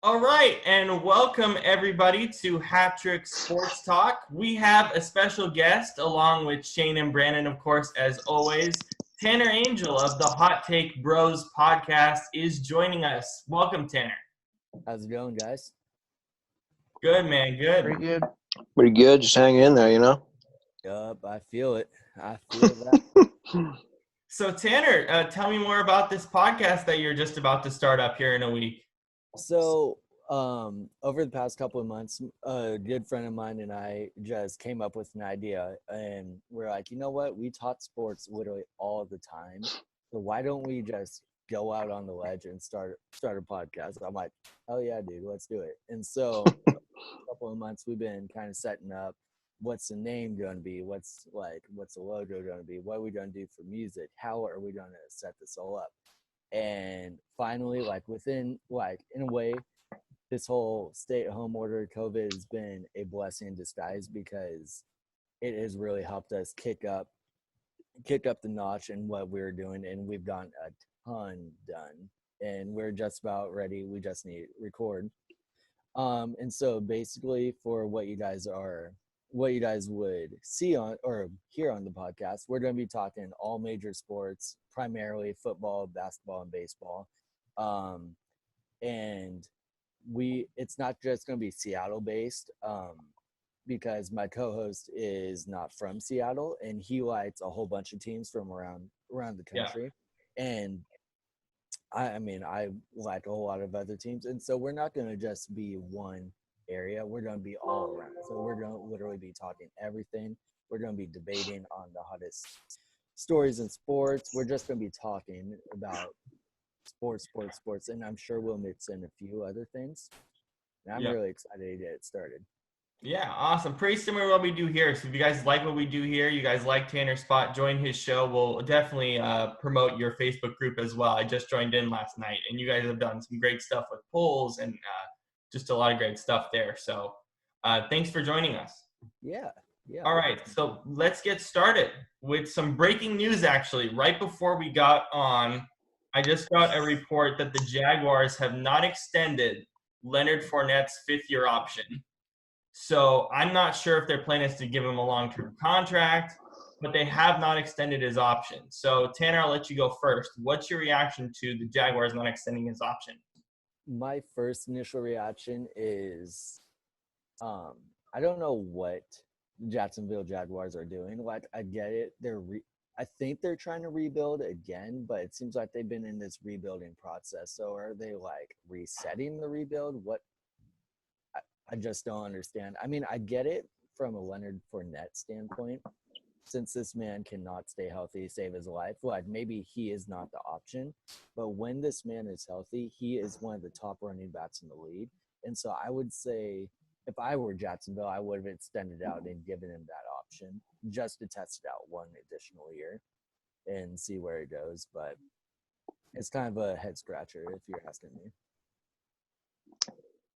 All right, and welcome everybody to Hat-Trick Sports Talk. We have a special guest along with Shane and Brandon, of course, as always. Tanner Angel of the Hot Take Bros podcast is joining us. Welcome, Tanner. How's it going, guys? Good, man. Good. Pretty good. Pretty good. Just hang in there, Yup, I feel it. I feel that. So, Tanner, tell me more about this podcast that you're just about to start up here in a week. So, over the past couple of months, a good friend of mine and I just came up with an idea, and we're like, you know what? We taught sports literally all the time, so why don't we just go out on the ledge and start a podcast? I'm like, hell yeah, dude, let's do it. And so, a couple of months we've been kind of setting up. What's the name going to be? What's the logo going to be? What are we going to do for music? How are we going to set this all up? And finally, in a way, this whole stay-at-home order, COVID, has been a blessing in disguise because it has really helped us kick up the notch in what we're doing, and we've gotten a ton done, and we're just about ready. We just need to record. And so basically, for what you guys would see on or hear on the podcast, we're going to be talking all major sports, primarily football, basketball, and baseball. And it's not just going to be Seattle based, because my co-host is not from Seattle, and he likes a whole bunch of teams from around the country. Yeah. And I like a whole lot of other teams, and so we're not going to just be one area. We're going to be all around. So we're going to literally be talking everything. We're going to be debating on the hottest stories in sports. We're just going to be talking about sports, and I'm sure we'll mix in a few other things. And I'm really excited to get it started. Yeah, awesome. Pretty similar to what we do here. So if you guys like what we do here, you guys like Tanner's spot, join his show. We'll definitely promote your Facebook group as well. I just joined in last night, and you guys have done some great stuff with polls and just a lot of great stuff there. So thanks for joining us. Yeah. All right, so let's get started with some breaking news, actually. Right before we got on, I just got a report that the Jaguars have not extended Leonard Fournette's fifth-year option. So I'm not sure if their plan is to give him a long-term contract, but they have not extended his option. So, Tanner, I'll let you go first. What's your reaction to the Jaguars not extending his option? My first initial reaction is I don't know what Jacksonville Jaguars are doing. Like, I get it. I think they're trying to rebuild again, but it seems like they've been in this rebuilding process. So are they like resetting the rebuild? What? I just don't understand. I mean, I get it from a Leonard Fournette standpoint. Since this man cannot stay healthy, save his life, like maybe he is not the option. But when this man is healthy, he is one of the top running backs in the league. And so I would say if I were Jacksonville, I would have extended out and given him that option just to test it out one additional year and see where it goes. But it's kind of a head scratcher if you're asking me.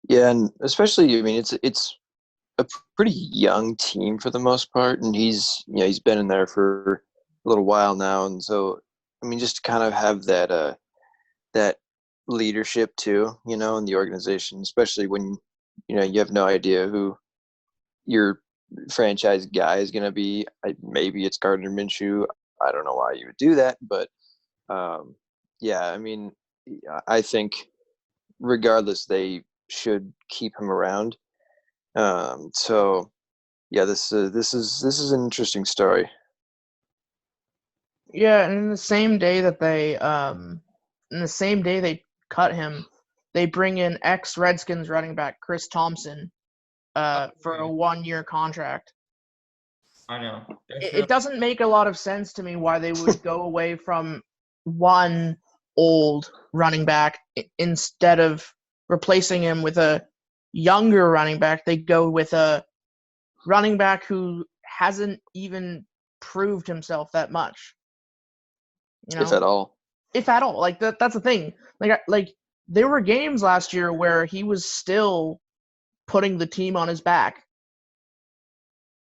Yeah, and especially, I mean, it's a pretty young team for the most part, and he's been in there for a little while now, and so I mean, just to kind of have that leadership too, in the organization, especially when you have no idea who your franchise guy is going to be. Maybe it's Gardner Minshew. I don't know why you would do that, but yeah, I mean, I think regardless, they should keep him around. So yeah, this is an interesting story. Yeah, and in the same day they cut him, they bring in ex-Redskins running back Chris Thompson for a 1-year contract. I know. It doesn't make a lot of sense to me why they would go away from one old running back instead of replacing him with a younger running back. They go with a running back who hasn't even proved himself that much. If at all. If at all. Like that's the thing. Like there were games last year where he was still putting the team on his back.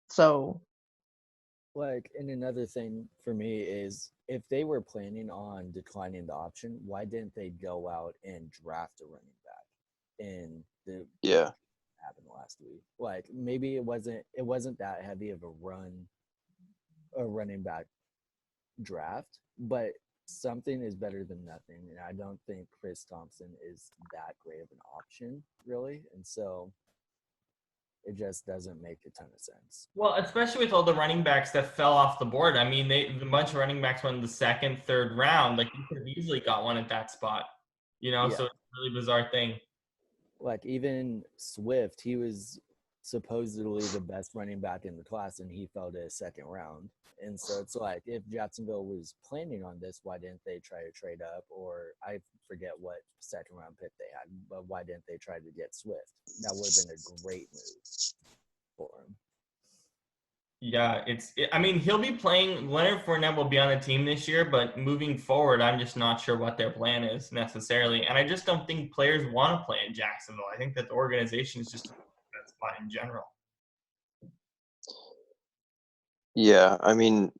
So and another thing for me is if they were planning on declining the option, why didn't they go out and draft a running back? in the Yeah. happened last week. Like maybe it wasn't that heavy of a running back draft, but something is better than nothing. And I don't think Chris Thompson is that great of an option, really. And so it just doesn't make a ton of sense. Well, especially with all the running backs that fell off the board. I mean, a bunch of running backs went in the second, third round. Like, you could have easily got one at that spot, Yeah. So it's a really bizarre thing. Like even Swift, he was supposedly the best running back in the class, and he fell to a second round. And so it's like, if Jacksonville was planning on this, why didn't they try to trade up? Or I forget what second round pick they had, but why didn't they try to get Swift? That would have been a great move for him. Yeah, I mean, he'll be playing. Leonard Fournette will be on the team this year, but moving forward, I'm just not sure what their plan is necessarily. And I just don't think players want to play in Jacksonville. I think that the organization is just a bad spot in general. Yeah, I mean,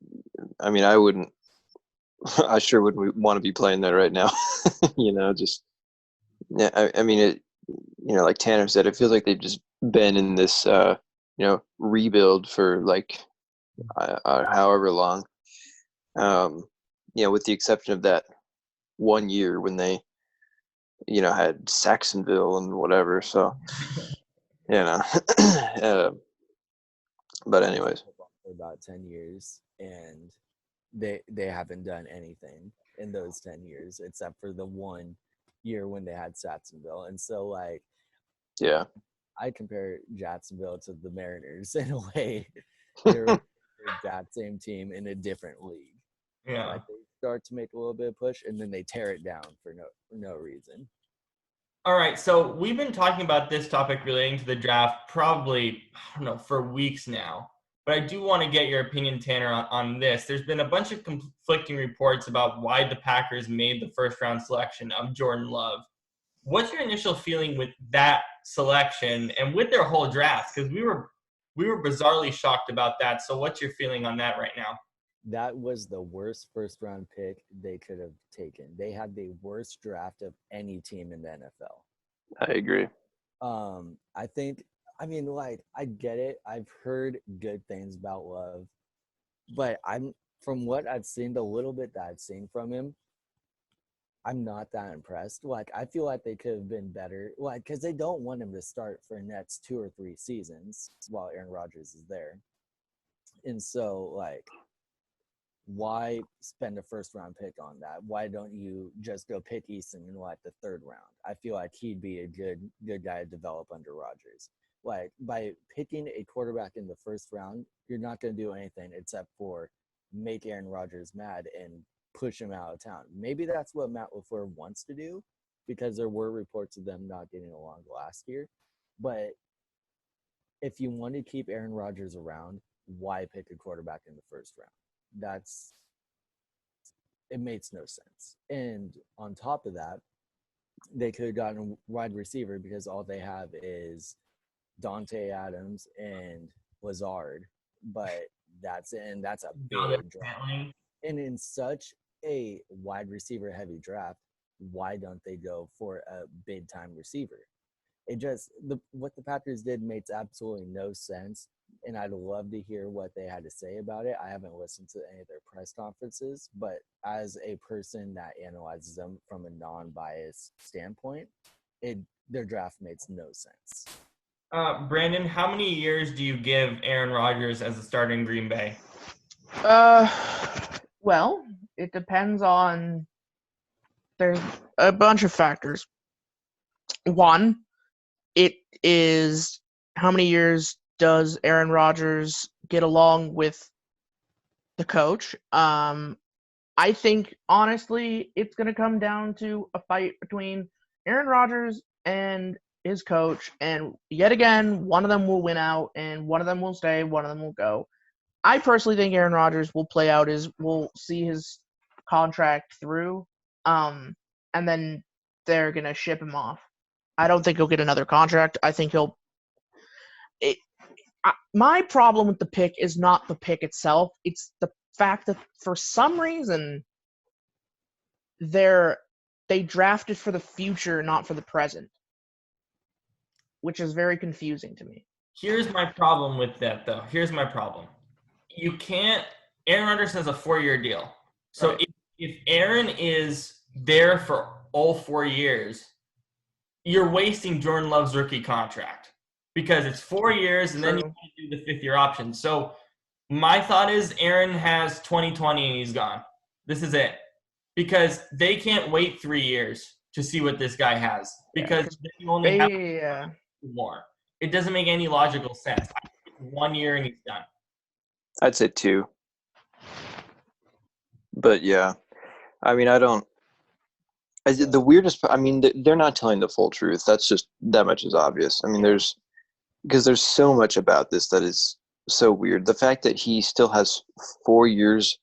I wouldn't. I sure wouldn't want to be playing there right now. Just yeah. I mean, it. Like Tanner said, it feels like they've just been in this, rebuild for like however long. With the exception of that 1 year when they, had Saxonville and whatever. So, but anyways, for about 10 years, and they haven't done anything in those 10 years except for the 1 year when they had Saxonville. And so like, yeah, I compare Jacksonville to the Mariners in a way. They're that same team in a different league. Yeah. Like they start to make a little bit of push, and then they tear it down for no reason. All right, so we've been talking about this topic relating to the draft probably, I don't know, for weeks now. But I do want to get your opinion, Tanner, on this. There's been a bunch of conflicting reports about why the Packers made the first-round selection of Jordan Love. What's your initial feeling with that selection and with their whole draft? Because we were bizarrely shocked about that. So what's your feeling on that right now? That was the worst first-round pick they could have taken. They had the worst draft of any team in the NFL. I agree. I get it. I've heard good things about Love, but from what I've seen, the little bit that I've seen from him, I'm not that impressed. Like, I feel like they could have been better. Like, because they don't want him to start for the next 2 or 3 seasons while Aaron Rodgers is there. And so, like, why spend a first-round pick on that? Why don't you just go pick Easton in, like, the 3rd round? I feel like he'd be a good guy to develop under Rodgers. Like, by picking a quarterback in the 1st round, you're not going to do anything except for make Aaron Rodgers mad and push him out of town. Maybe that's what Matt LaFleur wants to do, because there were reports of them not getting along last year. But if you want to keep Aaron Rodgers around, why pick a quarterback in the 1st round? It makes no sense. And on top of that, they could have gotten a wide receiver, because all they have is Dante Adams and Lazard. But that's it, and that's a big drop. And in such a wide receiver heavy draft, why don't they go for a big time receiver? What the Packers did makes absolutely no sense, and I'd love to hear what they had to say about it. I haven't listened to any of their press conferences, but as a person that analyzes them from a non-biased standpoint, their draft makes no sense. Brandon, how many years do you give Aaron Rodgers as a starter in Green Bay? Well, it depends on, there's a bunch of factors. One, it is how many years does Aaron Rodgers get along with the coach? I think, honestly, it's going to come down to a fight between Aaron Rodgers and his coach, and yet again, one of them will win out, and one of them will stay, one of them will go. I personally think Aaron Rodgers will see his contract through, and then they're going to ship him off. I don't think he'll get another contract. I think my problem with the pick is not the pick itself. It's the fact that for some reason they drafted for the future, not for the present. which is very confusing to me. Here's my problem with that, though. Here's my problem. You can't. Aaron Rodgers has a 4-year deal. So Right. if Aaron is there for all 4 years, you're wasting Jordan Love's rookie contract because it's 4 years and then you True. want to do the 5th-year option. So my thought is Aaron has 2020 and he's gone. This is it. Because they can't wait 3 years to see what this guy has because then you only have Yeah. more. It doesn't make any logical sense. 1 year and he's done. I'd say 2. But yeah, I mean, the weirdest. I mean, they're not telling the full truth. That's just that much is obvious. I mean, because there's so much about this that is so weird. The fact that he still has 4 years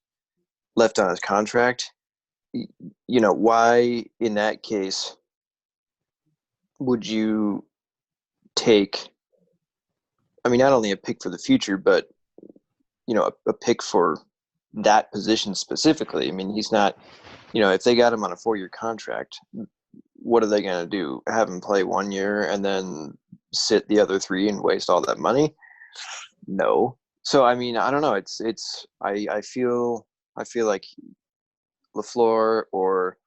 left on his contract. You know, why in that case would you take? I mean, not only a pick for the future, but a pick for that position specifically. I mean, he's not. If they got him on a 4-year contract, what are they going to do? Have him play 1 year and then sit the other 3 and waste all that money? No. So I mean, I don't know. I feel like LaFleur or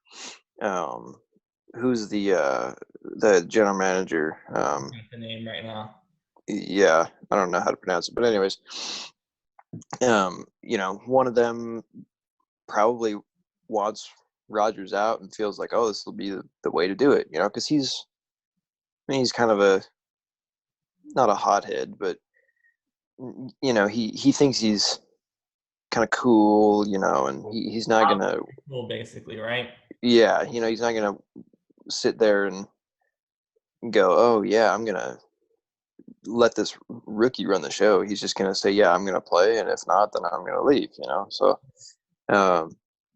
who's the general manager? The name right now. Yeah, I don't know how to pronounce it, but anyways, one of them probably wants Rodgers out and feels like, oh, this will be the way to do it, because he's kind of not a hothead, but he thinks he's kind of cool, and he's not gonna cool, basically, right? Yeah, he's not gonna sit there and go, oh yeah, I'm gonna let this rookie run the show. He's just gonna say, yeah, I'm gonna play, and if not, then I'm gonna leave. So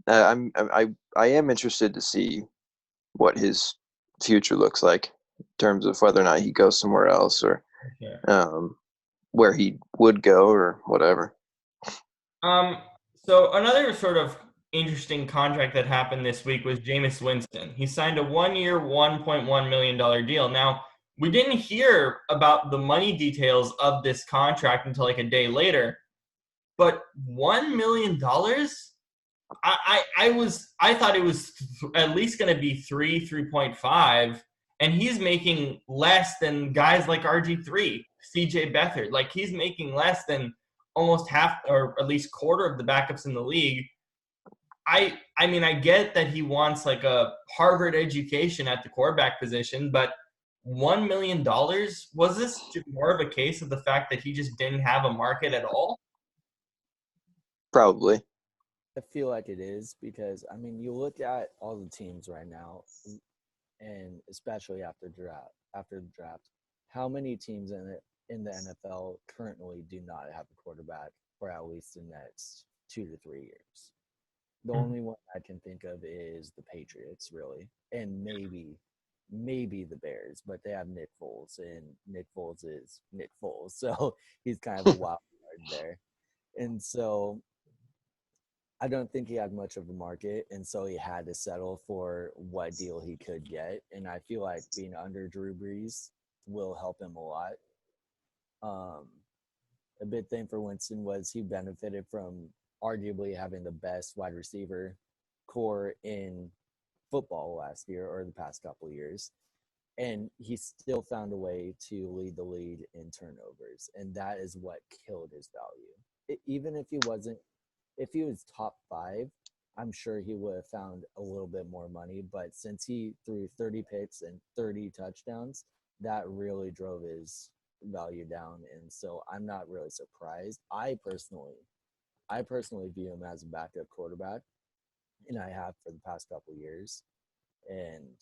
I am interested to see what his future looks like in terms of whether or not he goes somewhere else or where he would go or whatever. So another sort of interesting contract that happened this week was Jameis Winston. He signed a 1-year, $1.1 million deal. Now, we didn't hear about the money details of this contract until like a day later, but $1 million? I thought it was at least going to be 3.5, and he's making less than guys like RG3, CJ Beathard. Like, he's making less than almost half or at least quarter of the backups in the league. I mean, I get that he wants like a Harvard education at the quarterback position, but $1 million, was this more of a case of the fact that he just didn't have a market at all? Probably. I feel like it is because, I mean, you look at all the teams right now, and especially after the draft, how many teams in the NFL currently do not have a quarterback for at least the next 2 to 3 years? The only one I can think of is the Patriots, really, and maybe the Bears, but they have Nick Foles, and Nick Foles is Nick Foles, so he's kind of a wild card there. And so I don't think he had much of a market, and so he had to settle for what deal he could get. And I feel like being under Drew Brees will help him a lot. A big thing for Winston was he benefited from arguably having the best wide receiver core in football last year or the past couple of years. And he still found a way to lead the league in turnovers. And that is what killed his value. Even if he was top 5, I'm sure he would have found a little bit more money. But since he threw 30 picks and 30 touchdowns, that really drove his value down. And so I'm not really surprised. I personally view him as a backup quarterback, and I have for the past couple of years. And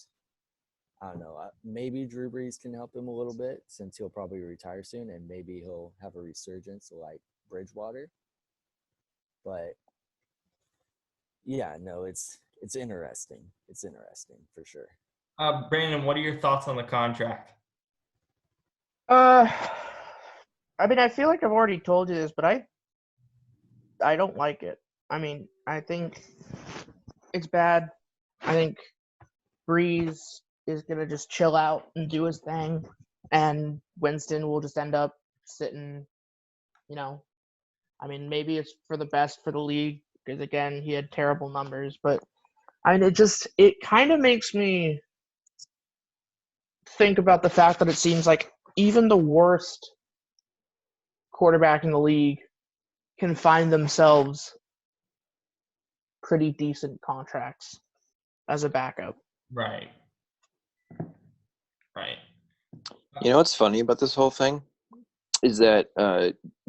I don't know, maybe Drew Brees can help him a little bit since he'll probably retire soon, and maybe he'll have a resurgence like Bridgewater. But yeah, no, it's interesting. It's interesting for sure. Brandon, what are your thoughts on the contract? I mean, I feel like I've already told you this, but I don't like it. I mean, I think it's bad. I think Breeze is gonna just chill out and do his thing. and Winston will just end up sitting, I mean, maybe it's for the best for the league because, again, he had terrible numbers. But, I mean, it kind of makes me think about the fact that it seems like even the worst quarterback in the league can find themselves pretty decent contracts as a backup. Right. Right. You know what's funny about this whole thing is that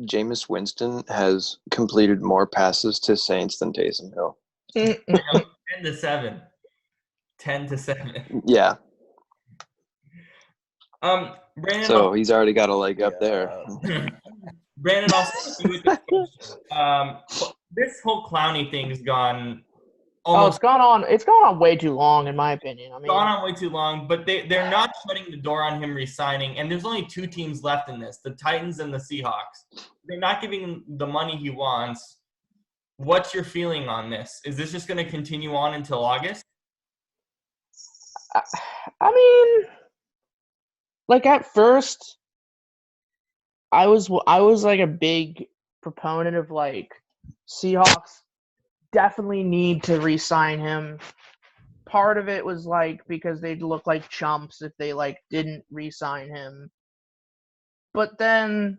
Jameis Winston has completed more passes to Saints than Taysom Hill. 10-7. 10-7. Yeah. Brandon. So he's already got a leg up there. Brandon, I'll start with you with this question. This whole Clowney thing's gone almost. It's gone on way too long, in my opinion. I mean, gone on way too long, but they're not shutting the door on him resigning. And there's only 2 teams left in this: the Titans and the Seahawks. They're not giving him the money he wants. What's your feeling on this? Is this just going to continue on until August? I mean, like at first, I was like a big proponent of like Seahawks definitely need to re-sign him. Part of it was like because they'd look like chumps if they like didn't re-sign him. But then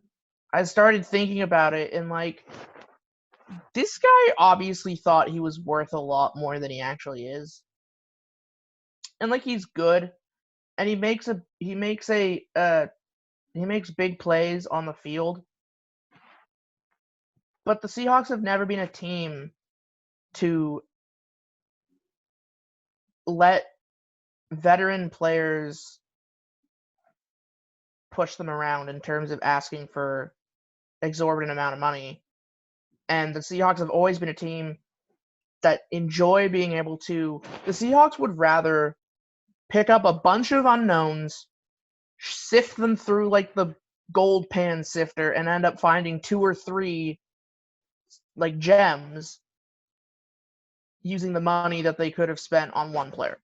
I started thinking about it and like this guy obviously thought he was worth a lot more than he actually is. And like he's good and he makes big plays on the field. But the Seahawks have never been a team to let veteran players push them around in terms of asking for exorbitant amount of money. And the Seahawks have always been a team that enjoy being able to – the Seahawks would rather pick up a bunch of unknowns, sift them through like the gold pan sifter, and end up finding 2 or 3 like gems using the money that they could have spent on one player.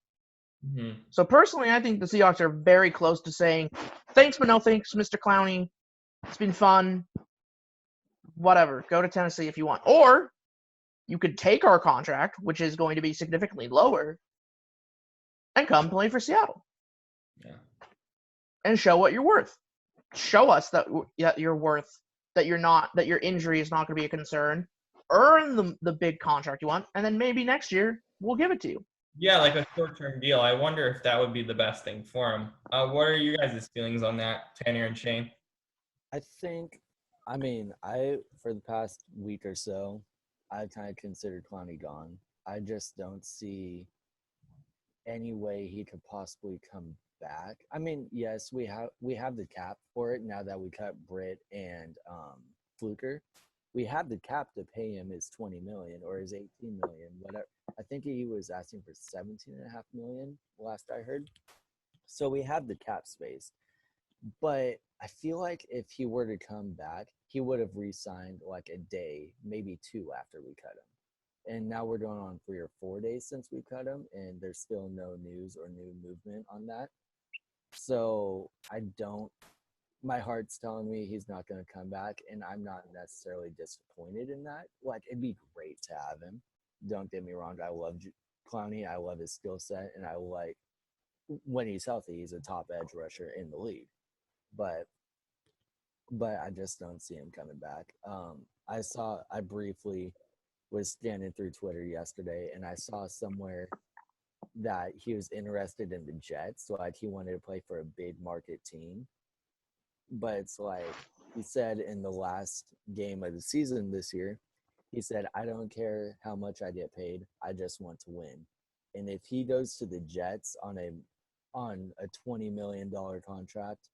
Mm-hmm. So personally, I think the Seahawks are very close to saying, thanks, but no thanks, Mr. Clowney. It's been fun. Whatever. Go to Tennessee if you want. Or you could take our contract, which is going to be significantly lower, and come play for Seattle. Yeah. And show what you're worth. Show us that you're worth, that your injury is not going to be a concern. Earn the big contract you want, and then maybe next year we'll give it to you. Yeah, like a short-term deal. I wonder if that would be the best thing for him. What are your guys' feelings on that, Tanner and Shane? I think, for the past week or so, I've kind of considered Clowney gone. I just don't see any way he could possibly come back. I mean, yes, we have the cap for it now that we cut Britt and Fluker. We have the cap to pay him his $20 million or his $18 million, whatever. I think he was asking for $17.5 million last I heard. So we have the cap space. But I feel like if he were to come back, he would have re-signed like a day, maybe 2 after we cut him. And now we're going on 3 or 4 days since we cut him, and there's still no news or new movement on that. So my heart's telling me he's not going to come back, and I'm not necessarily disappointed in that. Like, it'd be great to have him. Don't get me wrong. I love Clowney. I love his skill set, and I like when he's healthy, he's a top edge rusher in the league. But I just don't see him coming back. I briefly was scanning through Twitter yesterday, and I saw somewhere that he was interested in the Jets, so like he wanted to play for a big market team. But it's like he said in the last game of the season this year, he said, I don't care how much I get paid. I just want to win. And if he goes to the Jets on a $20 million contract,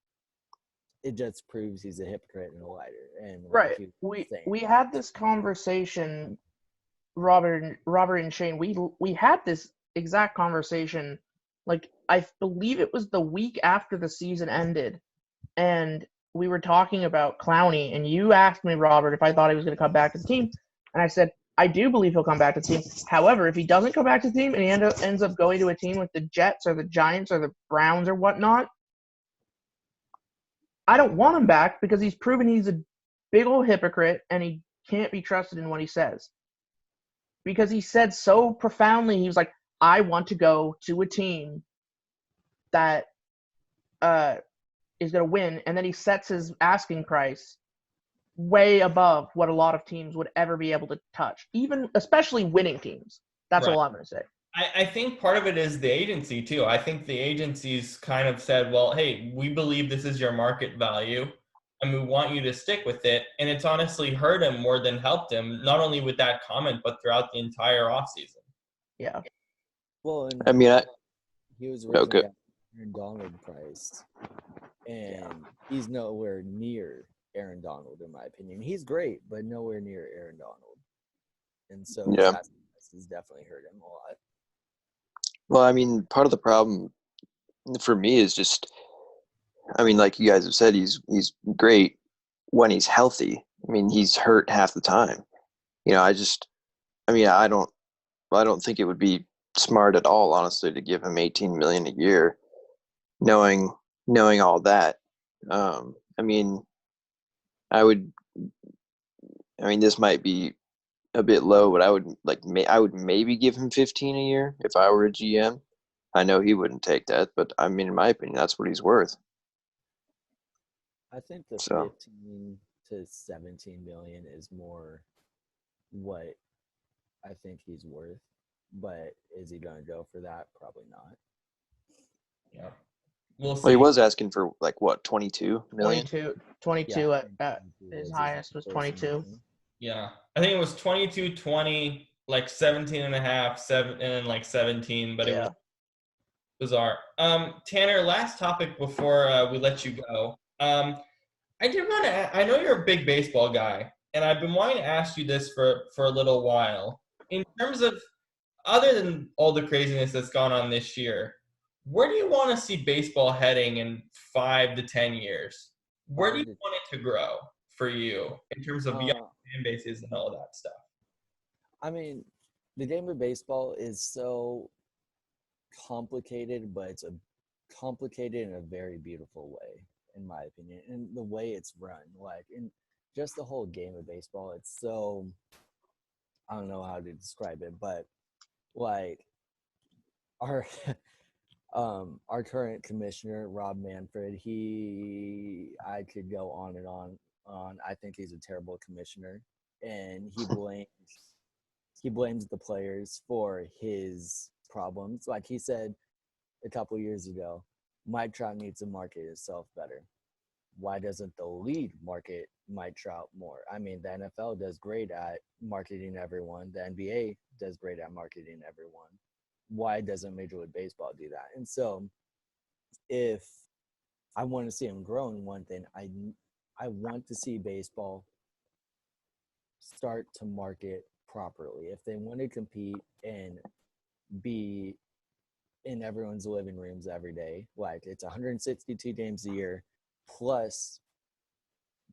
it just proves he's a hypocrite and a liar. And right. We had this conversation, Robert and Shane. We had this exact conversation, like I believe it was the week after the season ended. And we were talking about Clowney, and you asked me, Robert, if I thought he was going to come back to the team. And I said, I do believe he'll come back to the team. However, if he doesn't come back to the team and he ends up going to a team like the Jets or the Giants or the Browns or whatnot, I don't want him back because he's proven he's a big old hypocrite and he can't be trusted in what he says. Because he said so profoundly, he was like, I want to go to a team that is going to win, and then he sets his asking price way above what a lot of teams would ever be able to touch, even especially winning teams. That's all I'm going to say. I think part of it is the agency too. I think the agencies kind of said, well, hey, we believe this is your market value and we want you to stick with it. And it's honestly hurt him more than helped him, not only with that comment, but throughout the entire offseason. Yeah. Well, I mean, he was originally at Aaron Donald priced, and he's nowhere near Aaron Donald, in my opinion. He's great, but nowhere near Aaron Donald. And so his asking price has definitely hurt him a lot. Well, I mean, part of the problem for me is just, I mean, like you guys have said, he's great when he's healthy. I mean, he's hurt half the time. You know, I don't think it would be smart at all, honestly, to give him $18 million a year, knowing all that. I mean, this might be a bit low, but I would maybe give him 15 a year if I were a GM. I know he wouldn't take that, but I mean, in my opinion, that's what he's worth. I think the 15 to 17 million is more what I think he's worth, but is he going to go for that? Probably not. Yeah. We'll see. Well, he was asking for like what, 22 million? 22 at his highest was 22. Yeah. I think it was 22, 20, like 17 and a half, 7, and then like 17, but it was bizarre. Tanner, last topic before we let you go. I know you're a big baseball guy, and I've been wanting to ask you this for a little while. In terms of, other than all the craziness that's gone on this year, where do you want to see baseball heading in 5 to 10 years? Where do you want it to grow for you in terms of young fan bases and all that stuff? I mean, the game of baseball is so complicated, but it's complicated in a very beautiful way, in my opinion. And the way it's run, like, in just the whole game of baseball, it's so, I don't know how to describe it, but like our our current commissioner, Rob Manfred, I could go on and on. I think he's a terrible commissioner, and he blames the players for his problems. Like he said a couple years ago, Mike Trout needs to market himself better. Why doesn't the league market Mike Trout more? I mean, the NFL does great at marketing everyone. The NBA does great at marketing everyone. Why doesn't Major League Baseball do that? And so if I want to see him grow in one thing, I want to see baseball start to market properly. If they want to compete and be in everyone's living rooms every day, like it's 162 games a year plus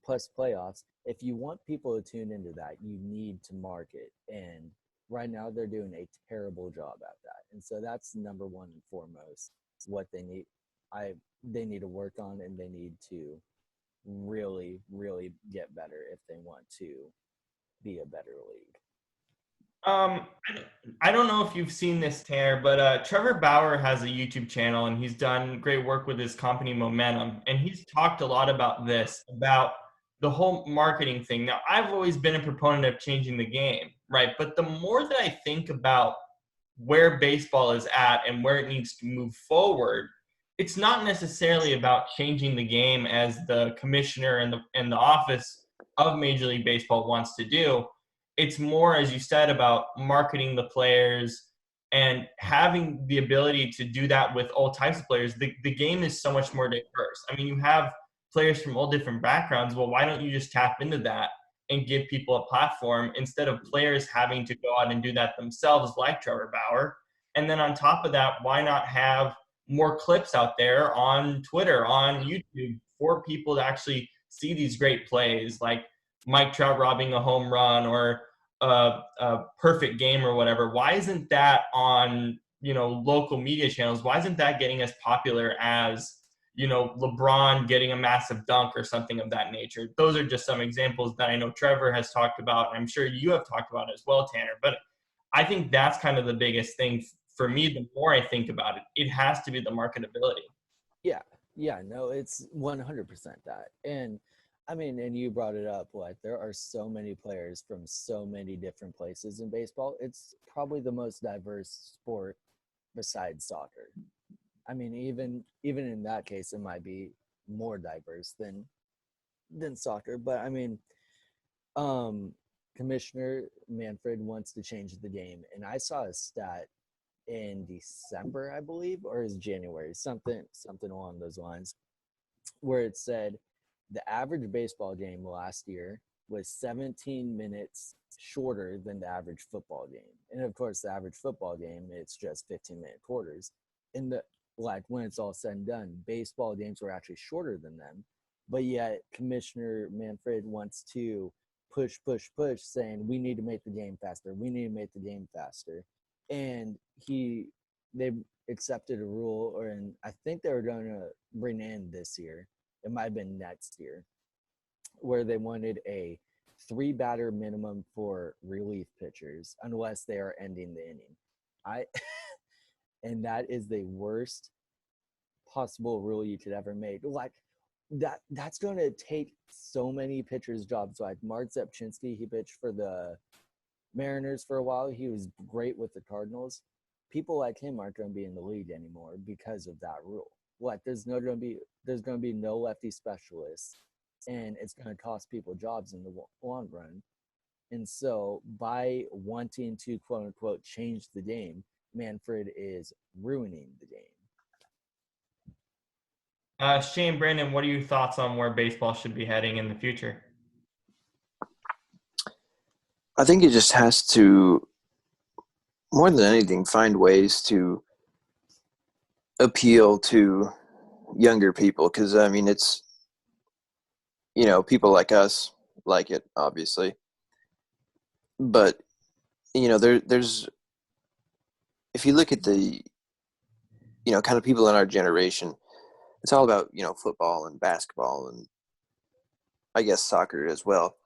playoffs. If you want people to tune into that, you need to market. And right now they're doing a terrible job at that. And so that's number one and foremost what they need. They need to work on, and they need to really, really get better if they want to be a better league. I don't know if you've seen this, Tanner, but Trevor Bauer has a YouTube channel, and he's done great work with his company Momentum, and he's talked a lot about the whole marketing thing. Now, I've always been a proponent of changing the game, right? But the more that I think about where baseball is at and where it needs to move forward, it's not necessarily about changing the game as the commissioner and the office of Major League Baseball wants to do. It's more, as you said, about marketing the players and having the ability to do that with all types of players. The game is so much more diverse. I mean, you have players from all different backgrounds. Well, why don't you just tap into that and give people a platform instead of players having to go out and do that themselves like Trevor Bauer? And then on top of that, why not have more clips out there on Twitter, on YouTube, for people to actually see these great plays, like Mike Trout robbing a home run or a perfect game or whatever? Why isn't that on, local media channels? Why isn't that getting as popular as, LeBron getting a massive dunk or something of that nature. Those are just some examples that I know Trevor has talked about, and I'm sure you have talked about as well, Tanner. But I think that's kind of the biggest thing for me. The more I think about it, it has to be the marketability. Yeah, no, it's 100% that. And I mean, and you brought it up, like there are so many players from so many different places in baseball. It's probably the most diverse sport besides soccer. I mean, even in that case, it might be more diverse than soccer. But I mean, um, Commissioner Manfred wants to change the game, and I saw a stat in December, I believe, or is January, something along those lines, where it said the average baseball game last year was 17 minutes shorter than the average football game. And of course, the average football game, it's just 15-minute quarters. And like when it's all said and done, baseball games were actually shorter than them. But yet Commissioner Manfred wants to push, saying we need to make the game faster. We need to make the game faster. And they accepted a rule, and I think they were going to bring in this year. It might have been next year, where they wanted a 3-batter minimum for relief pitchers unless they are ending the inning. And that is the worst possible rule you could ever make. Like that's going to take so many pitchers' jobs. Like Mark Zepchinski, he pitched for the Mariners for a while. He was great with the Cardinals. People like him aren't going to be in the league anymore because of that rule. Like there's going to be no lefty specialists, and it's going to cost people jobs in the long run. And so by wanting to quote unquote change the game, Manfred is ruining the game. Shane, Brandon, what are your thoughts on where baseball should be heading in the future? I think it just has to, more than anything, find ways to appeal to younger people. Because, I mean, it's, people like us like it, obviously. But, there's, if you look at the, kind of people in our generation, it's all about, football and basketball and I guess soccer as well.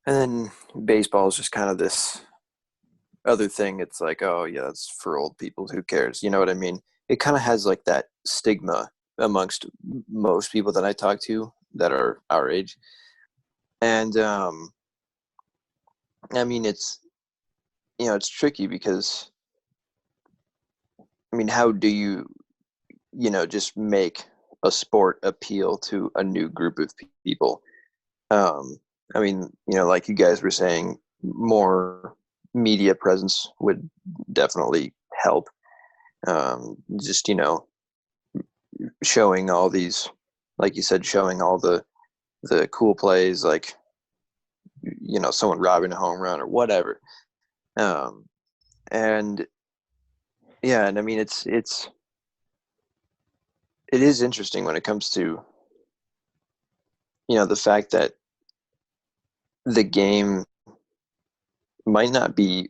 And then baseball is just kind of this other thing. It's like, oh, yeah, that's for old people. Who cares? You know what I mean? It kind of has like that stigma amongst most people that I talk to that are our age. And, I mean, it's tricky because, I mean, how do you, just make a sport appeal to a new group of people? I mean, like you guys were saying, more media presence would definitely help. Just, showing all these, like you said, showing all the cool plays, like, someone robbing a home run or whatever. And yeah, and I mean, it is interesting when it comes to, the fact that the game might not be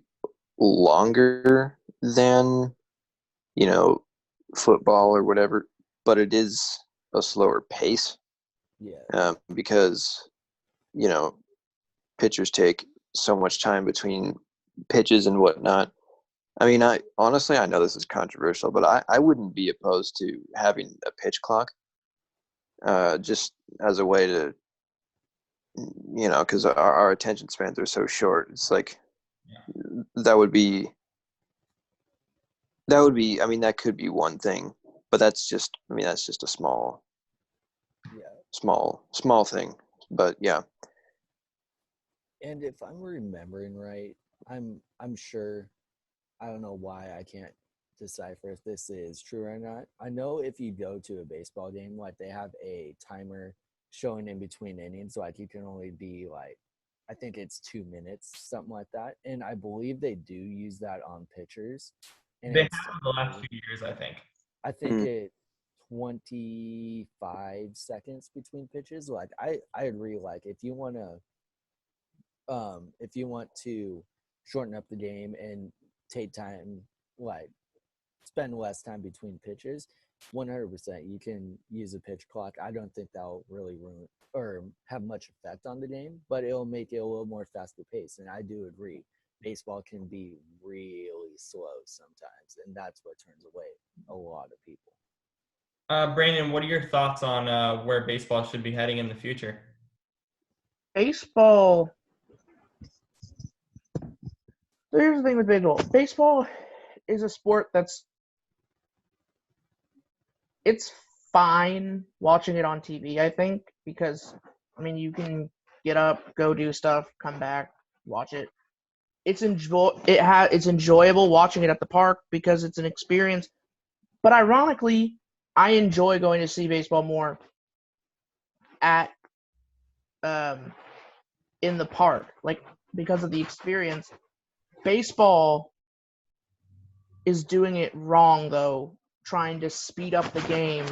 longer than, football or whatever, but it is a slower pace. Yeah. Because, pitchers take so much time between pitches and whatnot. I mean, I know this is controversial, but I wouldn't be opposed to having a pitch clock, just as a way to, because our attention spans are so short. It's like, that would be, I mean, that could be one thing, but that's just a small thing. But yeah. And if I'm remembering right, I'm sure, I don't know why I can't decipher if this is true or not. I know if you go to a baseball game, like they have a timer showing in between innings, like you can only be like, I think it's 2 minutes, something like that. And I believe they do use that on pitchers. And They it's have the last few years, I think. I think it 25 seconds between pitches. Like I agree. Like if you want to shorten up the game and take time, like spend less time between pitches, 100%. You can use a pitch clock. I don't think that'll really ruin or have much effect on the game, but it'll make it a little more faster paced. And I do agree. Baseball can be really slow sometimes, and that's what turns away a lot of people. Brandon, what are your thoughts on where baseball should be heading in the future? Baseball. So here's the thing with baseball. Baseball is a sport it's fine watching it on TV, I think, because you can get up, go do stuff, come back, watch it. It's enjoyable watching it at the park because it's an experience. But ironically, I enjoy going to see baseball more at in the park, like because of the experience. Baseball is doing it wrong though, trying to speed up the game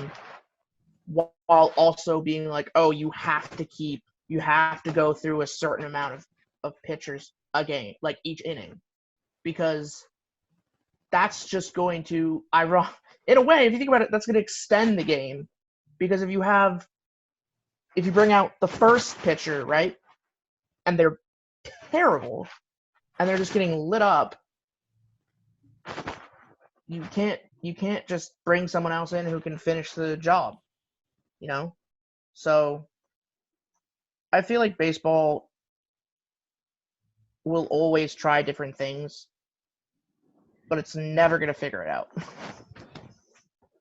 while also being like, oh, you have to go through a certain amount of pitchers a game, like each inning, because that's just going to, in a way, if you think about it, that's going to extend the game, because if you bring out the first pitcher, right, and they're terrible, and they're just getting lit up, you can't just bring someone else in who can finish the job, So I feel like baseball will always try different things, but it's never going to figure it out.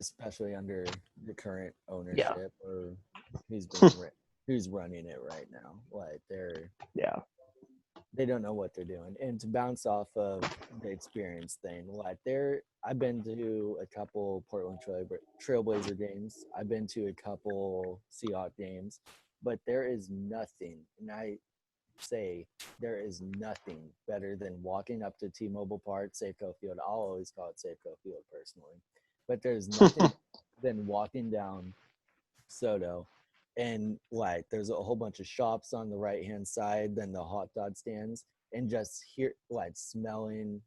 Especially under the current Yeah. ownership or who's running it right now. Like they don't know what they're doing. And to bounce off of the experience thing, like I've been to a couple Portland Trailblazer games. I've been to a couple Seahawks games, but there is nothing, and I say there is nothing better than walking up to T-Mobile Park, Safeco Field. I'll always call it Safeco Field personally. But there's nothing than walking down Soto and like there's a whole bunch of shops on the right hand side, then the hot dog stands, and just hear like smelling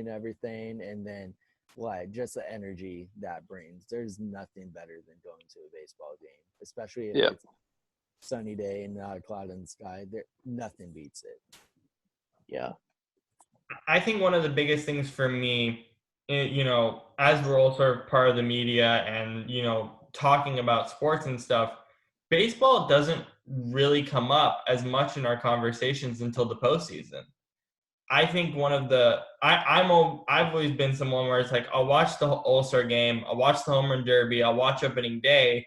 everything, and then like just the energy that brings. There's nothing better than going to a baseball game, especially if it's a sunny day and not a cloud in the sky. Nothing beats it. Yeah. I think one of the biggest things for me, as we're all sort of part of the media and, talking about sports and stuff, baseball doesn't really come up as much in our conversations until the postseason. I think I've always been someone where it's like, I'll watch the All-Star game, I'll watch the Home Run Derby, I'll watch opening day,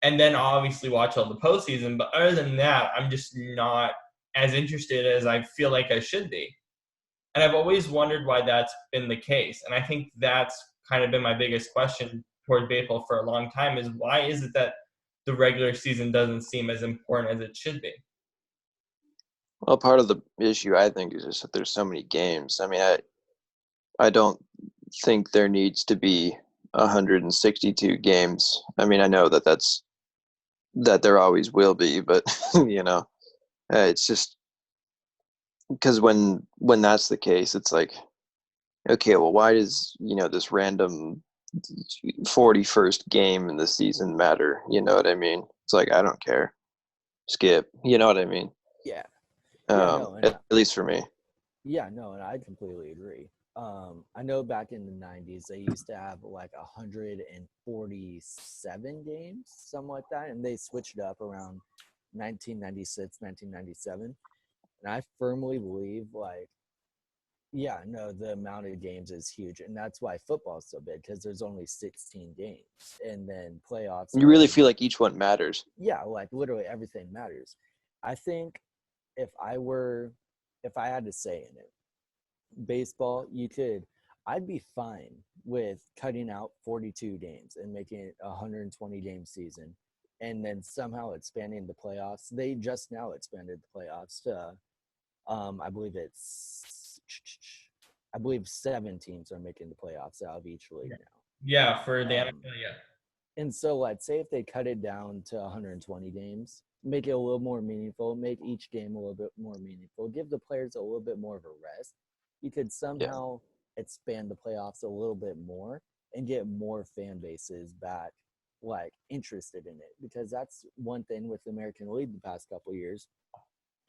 and then I'll obviously watch all the postseason. But other than that, I'm just not as interested as I feel like I should be. And I've always wondered why that's been the case. And I think that's kind of been my biggest question towards baseball for a long time, is why is it that the regular season doesn't seem as important as it should be? Well, part of the issue, I think, is just that there's so many games. I mean, I don't think there needs to be 162 games. I mean, I know that there always will be, but it's just because when that's the case, it's like, okay, well, why does this random 41st game in the season matter? You know what I mean? It's like, I don't care. Skip. You know what I mean? Yeah. At least for me. Yeah, no, and I completely agree. I know back in the 90s, they used to have like 147 games, something like that, and they switched it up around 1996, 1997. And I firmly believe, the amount of games is huge, and that's why football is so big, because there's only 16 games, and then playoffs. You really feel like each one matters. Yeah, like literally everything matters. I think if I had to say in it, baseball, I'd be fine with cutting out 42 games and making it a 120 game season, and then somehow expanding the playoffs. They just now expanded the playoffs to, I believe 7 teams are making the playoffs out of each league now. Yeah, for the NFL, yeah. And so let's say if they cut it down to 120 games, make it a little more meaningful, make each game a little bit more meaningful, give the players a little bit more of a rest. You could somehow expand the playoffs a little bit more, and get more fan bases back like interested in it, because that's one thing with the American League the past couple of years.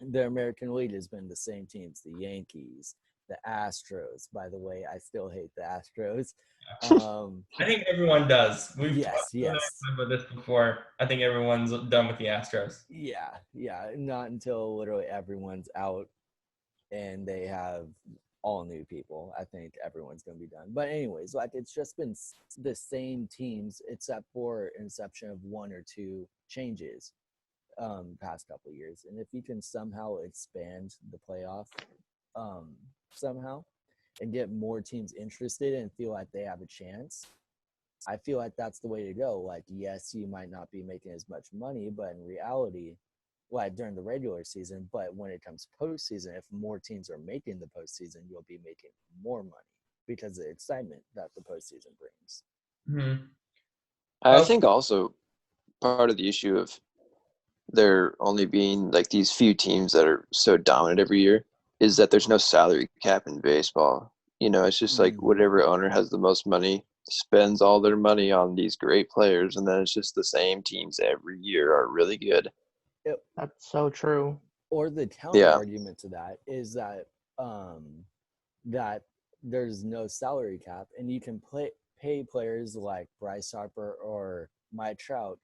The American League has been the same teams, the Yankees, the Astros. By the way, I still hate the Astros. I think everyone does. Yes, You and I yes. talked about this before. I think everyone's done with the Astros. Yeah, yeah. Not until literally everyone's out and they have all new people. I think everyone's going to be done. But anyways, like it's just been the same teams except for inception of one or two changes past couple of years. And if you can somehow expand the playoff somehow and get more teams interested and feel like they have a chance, I feel like that's the way to go. Like, yes, you might not be making as much money, but in reality, like during the regular season, but when it comes to postseason, if more teams are making the postseason, you'll be making more money because of the excitement that the postseason brings. Mm-hmm. I think also part of the issue of there only being like these few teams that are so dominant every year is that there's no salary cap in baseball. You know, it's just like whatever owner has the most money spends all their money on these great players, and then it's just the same teams every year are really good. That's so true. Or the counter argument to that is that that there's no salary cap, and you can pay players like Bryce Harper or Mike Trout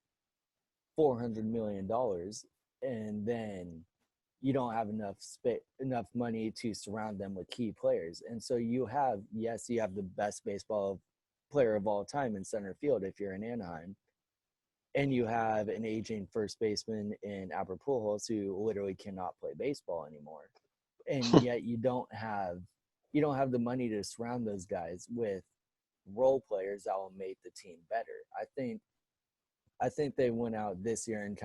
$400 million, and then you don't have enough money to surround them with key players. And so you have the best baseball player of all time in center field if you're in Anaheim, and you have an aging first baseman in Albert Pujols who literally cannot play baseball anymore, and yet you don't have the money to surround those guys with role players that will make the team better. I think they went out this year and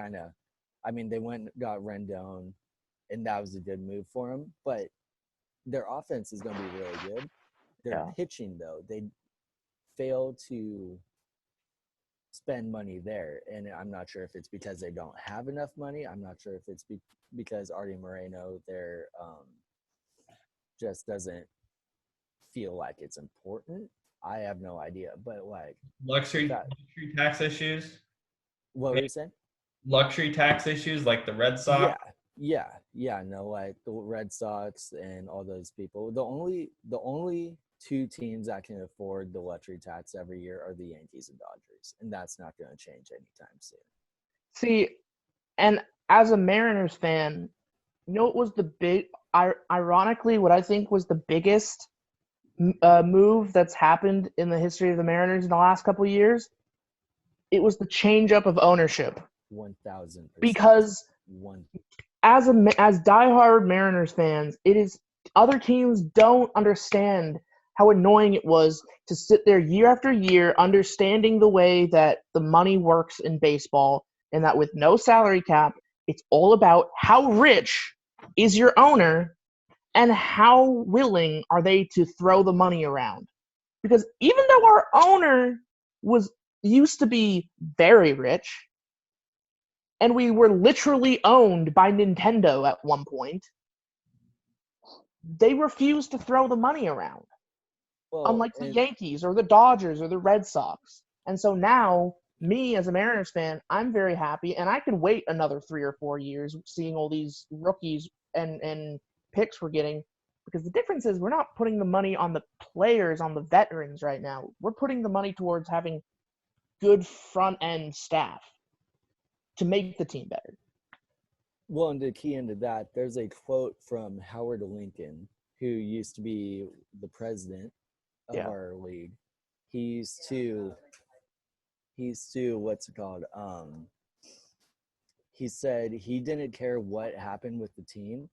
they went and got Rendon, and that was a good move for them. But their offense is going to be really good. Their pitching, though, they fail to spend money there. And I'm not sure if it's because they don't have enough money. I'm not sure if it's because Artie Moreno there just doesn't feel like it's important. I have no idea. But like luxury tax issues. What were you saying? Luxury tax issues like the Red Sox. Yeah. No, like the Red Sox and all those people. The only two teams that can afford the luxury tax every year are the Yankees and Dodgers, and that's not going to change anytime soon. See, and as a Mariners fan, you know what was ironically, what I think was the biggest move that's happened in the history of the Mariners in the last couple of years? It was the change up of ownership. 1,000%. Because as diehard Mariners fans, it is other teams don't understand how annoying it was to sit there year after year understanding the way that the money works in baseball, and that with no salary cap, it's all about how rich is your owner and how willing are they to throw the money around. Because even though our owner used to be very rich, and we were literally owned by Nintendo at one point, they refused to throw the money around. Unlike the Yankees or the Dodgers or the Red Sox. And so now, me as a Mariners fan, I'm very happy, and I can wait another 3 or 4 years seeing all these rookies and picks we're getting, because the difference is we're not putting the money on the players, on the veterans right now. We're putting the money towards having good front-end staff to make the team better. Well, and to key into that, there's a quote from Howard Lincoln, who used to be the president of our league. He's to what's it called? He said he didn't care what happened with the team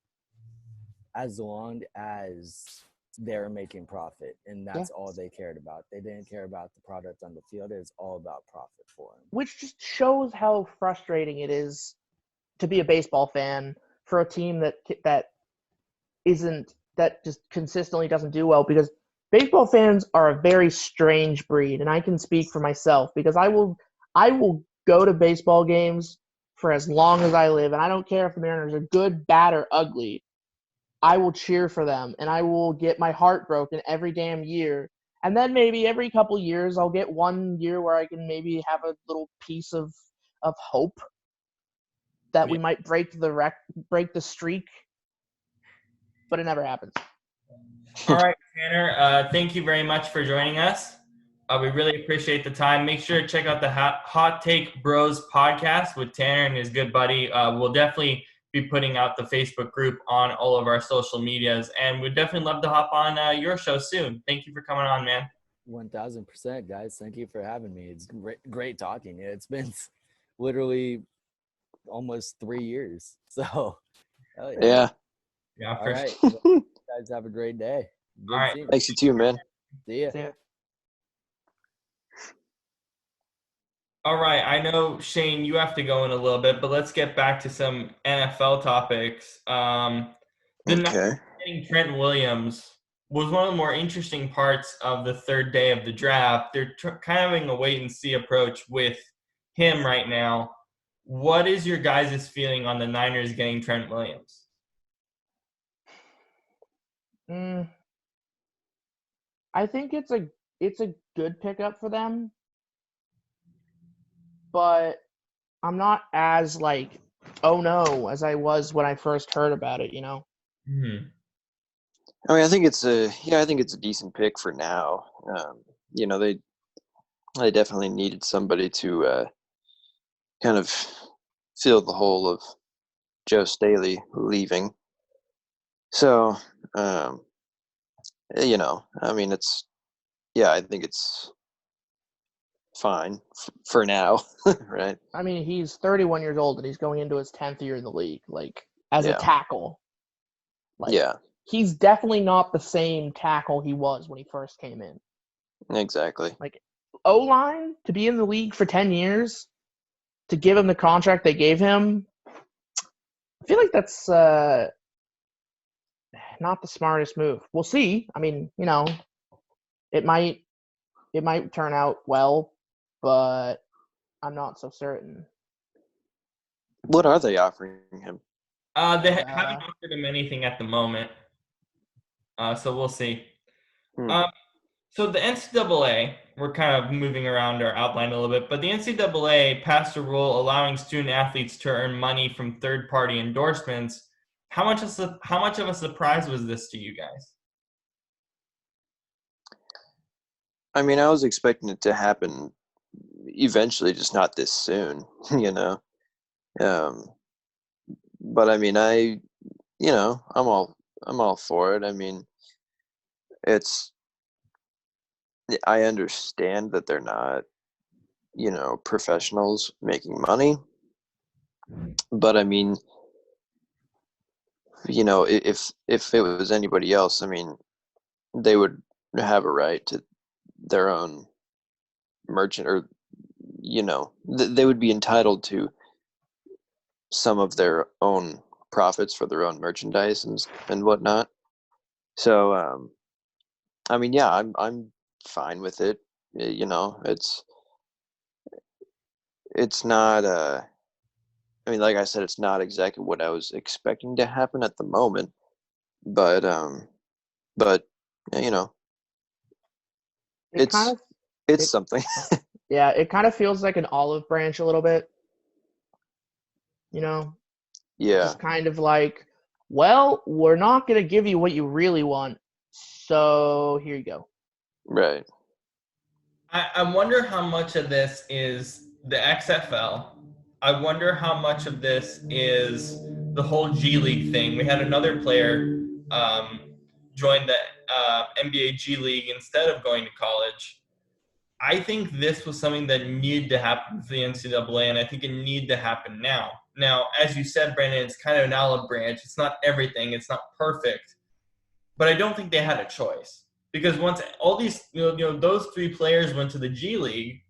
as long as they're making profit, and that's all they cared about. They didn't care about the product on the field. It was all about profit for them. Which just shows how frustrating it is to be a baseball fan for a team that just consistently doesn't do well, because baseball fans are a very strange breed, and I can speak for myself because I will go to baseball games for as long as I live, and I don't care if the Mariners are good, bad, or ugly. I will cheer for them, and I will get my heart broken every damn year And then maybe every couple years I'll get 1 year where I can maybe have a little piece of hope that we might break the streak, but it never happens. All right, Tanner, thank you very much for joining us. We really appreciate the time. Make sure to check out the Hot Take Bros podcast with Tanner and his good buddy. We'll definitely be putting out the Facebook group on all of our social medias, and we'd definitely love to hop on your show soon. Thank you for coming on, man. 1000%, guys. Thank you for having me. It's great talking. It's been literally almost 3 years. So, Yeah. Yeah, all for right. sure. Well, you guys have a great day. Good All right. seeing you. Thanks you too, man. See ya. Yeah. All right. I know, Shane, you have to go in a little bit, but let's get back to some NFL topics. The Okay. getting Trent Williams was one of the more interesting parts of the third day of the draft. They're kind of having a wait-and-see approach with him right now. What is your guys' feeling on the Niners getting Trent Williams? I think it's a good pickup for them, but I'm not as like, oh no, as I was when I first heard about it. Mm-hmm. I mean, I think it's a decent pick for now. They definitely needed somebody to kind of fill the hole of Joe Staley leaving. So, I mean, I think it's fine for now, right? I mean, he's 31 years old and he's going into his 10th year in the league, like as a Yeah. tackle. Like, Yeah, he's definitely not the same tackle he was when he first came in. exactly. O-line, to be in the league for 10 years, to give him the contract they gave him, I feel like that's not the smartest move. We'll see. I mean, it might turn out well, but I'm not so certain. What are they offering him? They haven't offered him anything at the moment, so we'll see. So the NCAA, we're kind of moving around our outline a little bit, but the NCAA passed a rule allowing student athletes to earn money from third-party endorsements. How much of a surprise was this to you guys? I mean, I was expecting it to happen eventually, just not this soon, But I mean, I'm all for it. I mean, I understand that they're not, professionals making money, but I mean, if it was anybody else, I mean, they would have a right to their own merchant, or they would be entitled to some of their own profits for their own merchandise and whatnot. So I mean, yeah, I'm fine with it. It's not I mean, like I said, it's not exactly what I was expecting to happen at the moment, but you know, it's something. Yeah, it kind of feels like an olive branch a little bit. Yeah, Just kind of like, well, we're not going to give you what you really want, so here you go. right. I wonder how much of this is the XFL. I wonder how much of this is the whole G League thing. We had another player join the NBA G League instead of going to college. I think this was something that needed to happen for the NCAA, and I think it needed to happen now. Now, as you said, Brandon, it's kind of an olive branch. It's not everything. It's not perfect. But I don't think they had a choice. Because once all these, those three players went to the G League,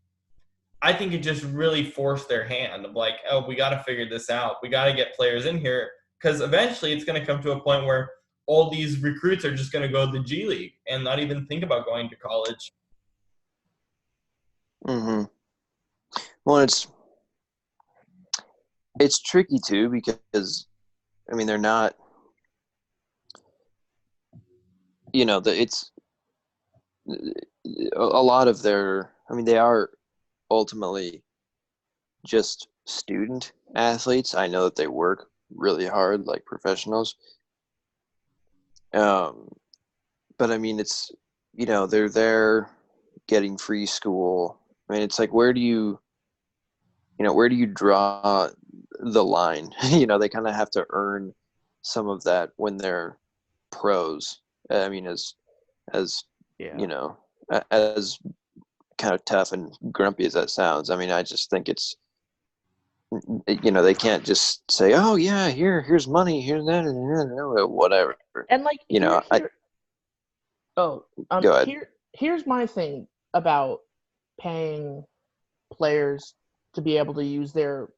I think it just really forced their hand of like, oh, we got to figure this out. We got to get players in here. Because eventually it's going to come to a point where all these recruits are just going to go to the G League and not even think about going to college. Mm-hmm. Well, it's tricky too, because I mean, they're not, a lot of their, I mean, they are ultimately just student athletes. I know that they work really hard like professionals. Um, but I mean, it's, they're there getting free school. I mean, it's like, where do you draw the line? They kind of have to earn some of that when they're pros. I mean, as Yeah. as kind of tough and grumpy as that sounds, I mean, I just think it's, they can't just say, oh yeah, here's money, here's that, and whatever. And like oh, Go ahead. here's my thing about paying players to be able to use their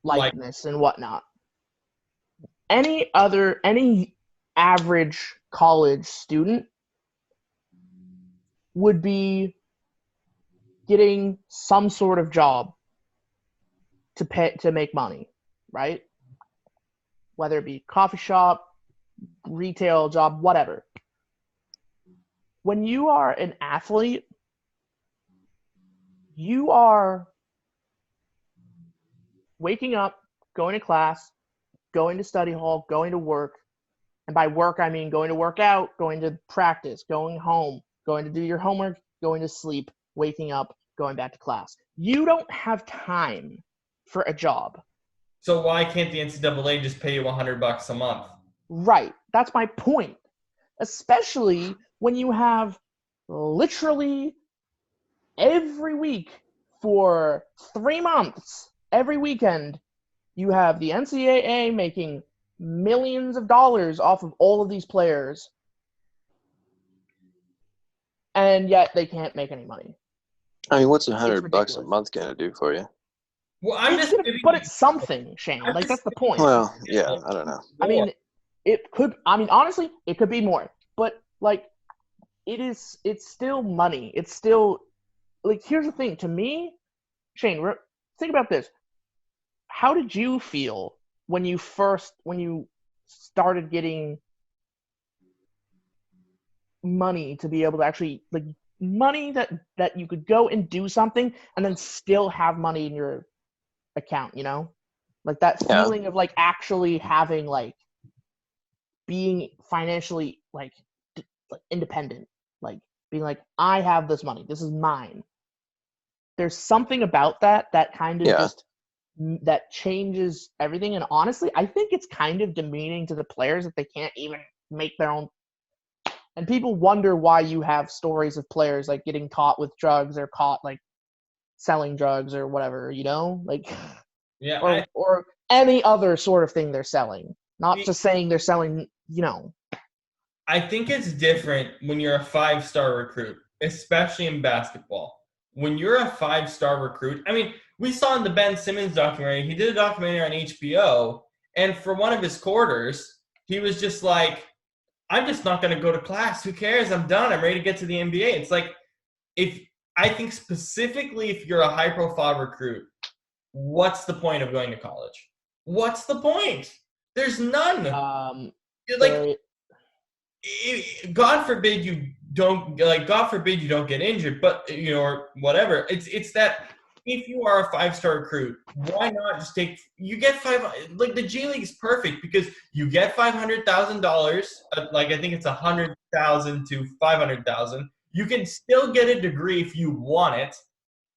likeness and whatnot. Any average college student would be getting some sort of job to make money, right? Whether it be coffee shop, retail job, whatever. When you are an athlete, you are waking up, going to class, going to study hall, going to work. And by work, I mean going to work out, going to practice, going home, going to do your homework, going to sleep, waking up, going back to class. You don't have time for a job. So why can't the NCAA just pay you $100 a month? Right. That's my point. Especially when you have literally every week for 3 months, every weekend, you have the NCAA making millions of dollars off of all of these players, and yet they can't make any money. I mean, what's $100 a ridiculous. month gonna do for you? Well, But it's something, Shane. Like, that's the point. Well, yeah, I don't know. I mean, honestly, it could be more. But, like, it's still money. It's still, like, here's the thing. To me, Shane, think about this. How did you feel when you started getting money to be able to actually, like, money that you could go and do something and then still have money in your account, like that feeling of like actually having, like, being financially like independent, like being like, I have this money, this is mine. There's something about that kind of just that changes everything. And honestly, I think it's kind of demeaning to the players that they can't even make their own. And people wonder why you have stories of players like getting caught with drugs or caught like selling drugs or whatever, like, or any other sort of thing they're selling. Not just saying they're selling, I think it's different when you're a 5-star recruit, especially in basketball. When you're a 5-star recruit, I mean, we saw in the Ben Simmons documentary, he did a documentary on HBO, and for one of his quarters, he was just like, I'm just not going to go to class. Who cares? I'm done. I'm ready to get to the NBA. It's like, I think specifically if you're a high-profile recruit, what's the point of going to college? What's the point? There's none. Like, God forbid you don't get injured, but or whatever. It's that if you are a 5-star recruit, why not just you get like the G League is perfect because you get $500,000, like I think it's 100,000 to 500,000. You can still get a degree if you want it,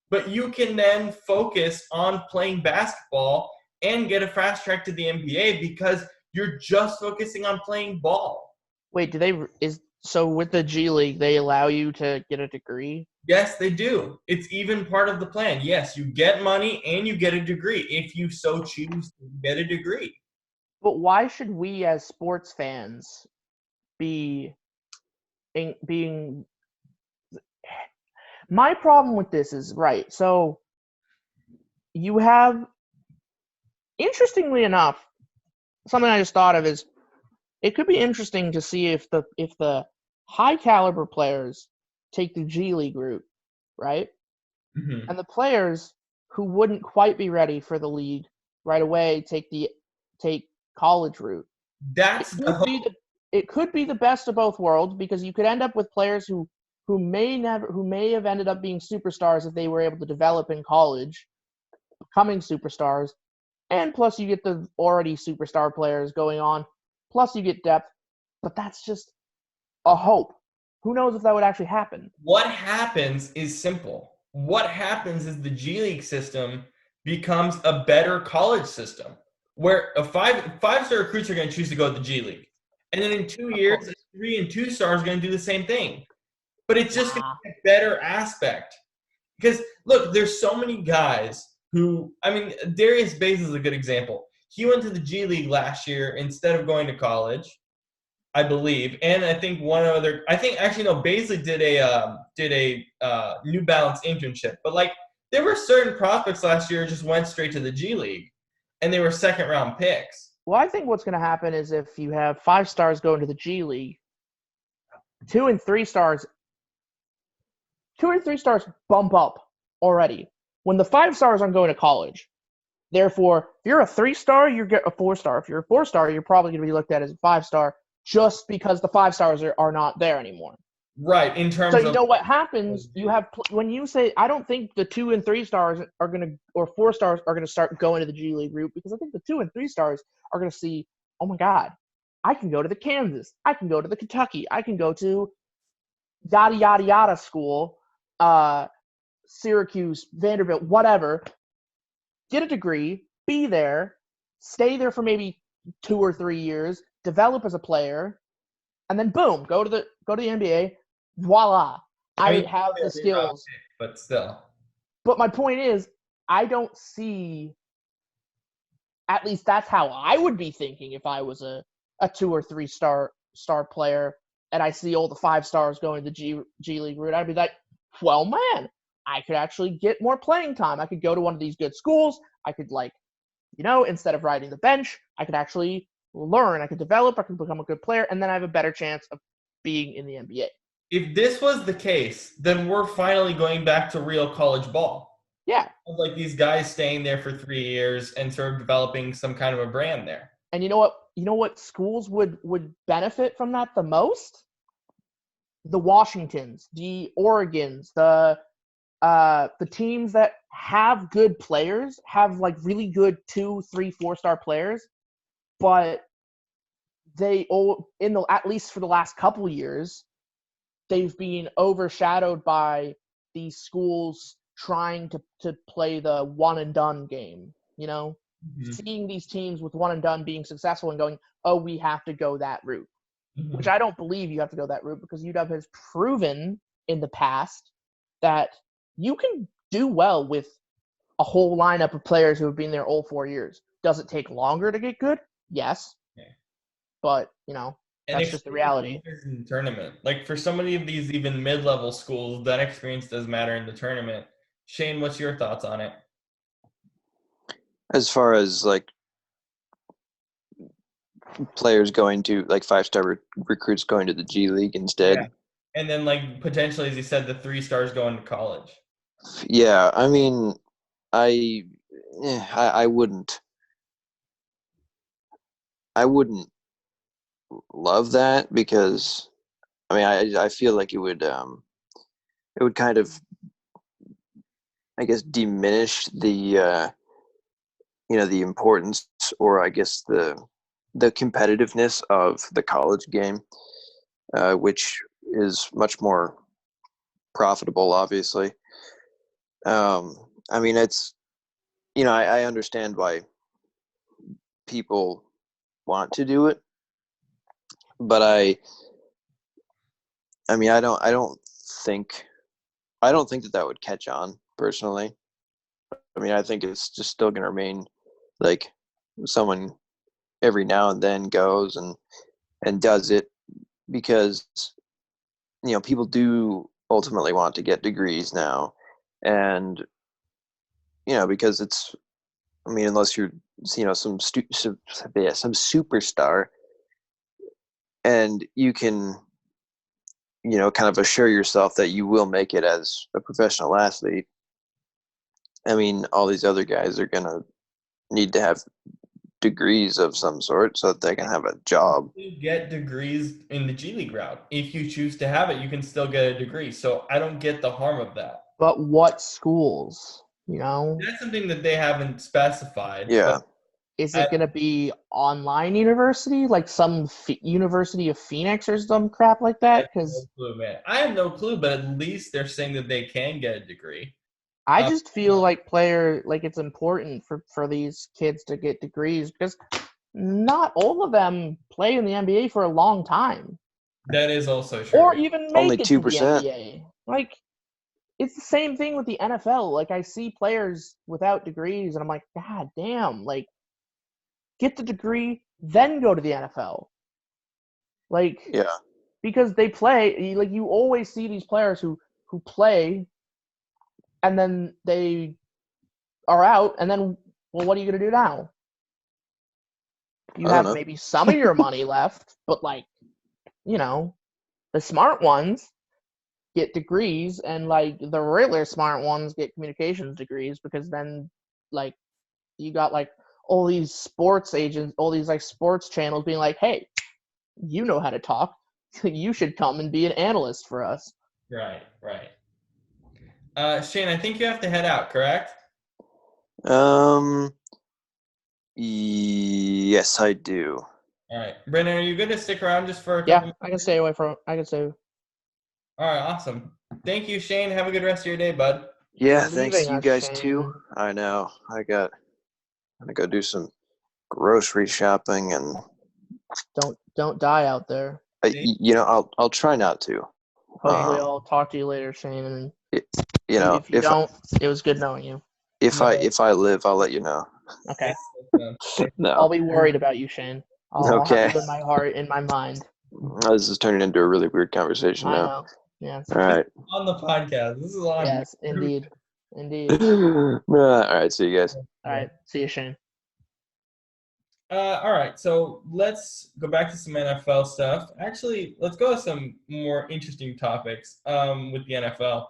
but you can then focus on playing basketball and get a fast track to the NBA because you're just focusing on playing ball. Wait, so with the G League, they allow you to get a degree? Yes, they do. It's even part of the plan. Yes, you get money and you get a degree if you so choose to get a degree. But why should we as sports fans being my problem with this is, right, so you have, interestingly enough, something I just thought of is it could be interesting to see if the high caliber players take the G League route, right? Mm-hmm. And the players who wouldn't quite be ready for the league right away take college route. That's the hope. it could be the best of both worlds because you could end up with players who may have ended up being superstars if they were able to develop in college, becoming superstars, and plus you get the already superstar players going on, plus you get depth, but that's just a hope. Who knows if that would actually happen? What happens is simple. What happens is the G League system becomes a better college system where five-star recruits are going to choose to go to the G League. And then in 2 years, 3 and 2 stars are going to do the same thing. But it's just going to be a better aspect. Because, look, there's so many guys who, I mean, Darius Bays is a good example. He went to the G League last year instead of going to college, I believe. And I think Baisley did a New Balance internship. But, like, there were certain prospects last year who just went straight to the G League, and they were second-round picks. Well, I think what's going to happen is if you have 5 stars going to the G League, 2 and 3 stars bump up already when the 5 stars aren't going to college. Therefore, if you're a 3-star, you get a 4-star. If you're a 4-star, you're probably going to be looked at as a 5-star just because the 5 stars are not there anymore. Right, in terms so of... you know what happens, you have when you say, I don't think the 2 and 3 stars are going to, or 4 stars are going to start going to the G League route, because I think the 2 and 3 stars are going to see, oh my God, I can go to the Kansas, I can go to the Kentucky, I can go to yada, yada, yada school, Syracuse, Vanderbilt, whatever, get a degree, be there, stay there for maybe 2 or 3 years, develop as a player, and then boom, go to the NBA. Voila! I have the skills. But still. But my point is, I don't see. At least that's how I would be thinking if I was a 2 or 3 star player, and I see all the 5 stars going to the G League route. I'd be like, well, man, I could actually get more playing time. I could go to one of these good schools. I could, instead of riding the bench, I could actually learn. I could develop. I could become a good player, and then I have a better chance of being in the NBA. If this was the case, then we're finally going back to real college ball. Yeah. Like these guys staying there for 3 years and sort of developing some kind of a brand there. And you know what? You know what schools would benefit from that the most? The Washingtons, the Oregons, the teams that have good players, have like really good 2, 3, 4-star players, but at least for the last couple years, they've been overshadowed by these schools trying to play the one and done game, seeing these teams with one and done being successful and going, oh, we have to go that route, which I don't believe you have to go that route, because UW has proven in the past that you can do well with a whole lineup of players who have been there all 4 years. Does it take longer to get good? Yes. Okay. But, that's just the reality. In the tournament. Like for so many of these even mid-level schools, that experience does matter in the tournament. Shane, what's your thoughts on it? As far as like players going to like 5-star recruits going to the G League instead. Yeah. And then like potentially, as you said, the 3 stars going to college. Yeah, I mean, I wouldn't love that, because I mean I feel like it would kind of, I guess, diminish the the importance, or I guess the competitiveness of the college game, which is much more profitable, obviously. I mean, it's, I understand why people want to do it, but I mean, I don't think that would catch on, personally. I mean, I think it's just still going to remain like someone every now and then goes and does it, because people do ultimately want to get degrees now, and because it's, I mean, unless you're some superstar, and you can kind of assure yourself that you will make it as a professional athlete. I mean, all these other guys are gonna need to have degrees of some sort so that they can have a job. You get degrees in the G League route. If you choose to have it, you can still get a degree. So I don't get the harm of that. But what schools? You know, That's something that they haven't specified. Yeah. But is it going to be online university, like some University of Phoenix or some crap like I that? have Because no clue, man. I have no clue, but at least they're saying that they can get a degree. I Um, just feel like it's important for these kids to get degrees because not all of them play in the NBA for a long time That is also true. or even Only make it to the 2%. NBA. Like, it's the same thing with the NFL. Like, I see players without degrees, and I'm like, God damn! Like, get the degree, then go to the NFL. Like, Yeah. because they play. Like, you always see these players who play, and then they are out, and then, well, what are you gonna do now? You I don't have know. maybe some of your money left, but like, you know, the smart ones get degrees, and like the regular smart ones get communications degrees because then, like, you got like all these sports agents, all these like sports channels being like, hey, you know how to talk. You should come and be an analyst for us. Right. Shane, I think you have to head out, correct? Yes, I do. All right. Brennan, are you going to stick around just for a couple Yeah, minutes? I can stay away from. I can stay. All right, awesome. Thank you, Shane. Have a good rest of your day, bud. Yeah, For thanks leaving to you us, guys Shane. too. I know. I'm gonna go do some grocery shopping, and Don't die out there. I'll try not to. Hopefully, I'll talk to you later, Shane. And if you If don't, it was good knowing you. if I live, I'll let you know. Okay. I'll No. be worried about you, Shane. I'll Okay. have you in my heart, in my mind. This is turning into a really weird conversation I now. know. Yes. All right. On the podcast. This is on. Yes, indeed. Indeed. All right. See you guys. All right. See you, Shane. All right, so let's go back to some NFL stuff. Actually, let's go to some more interesting topics with the NFL.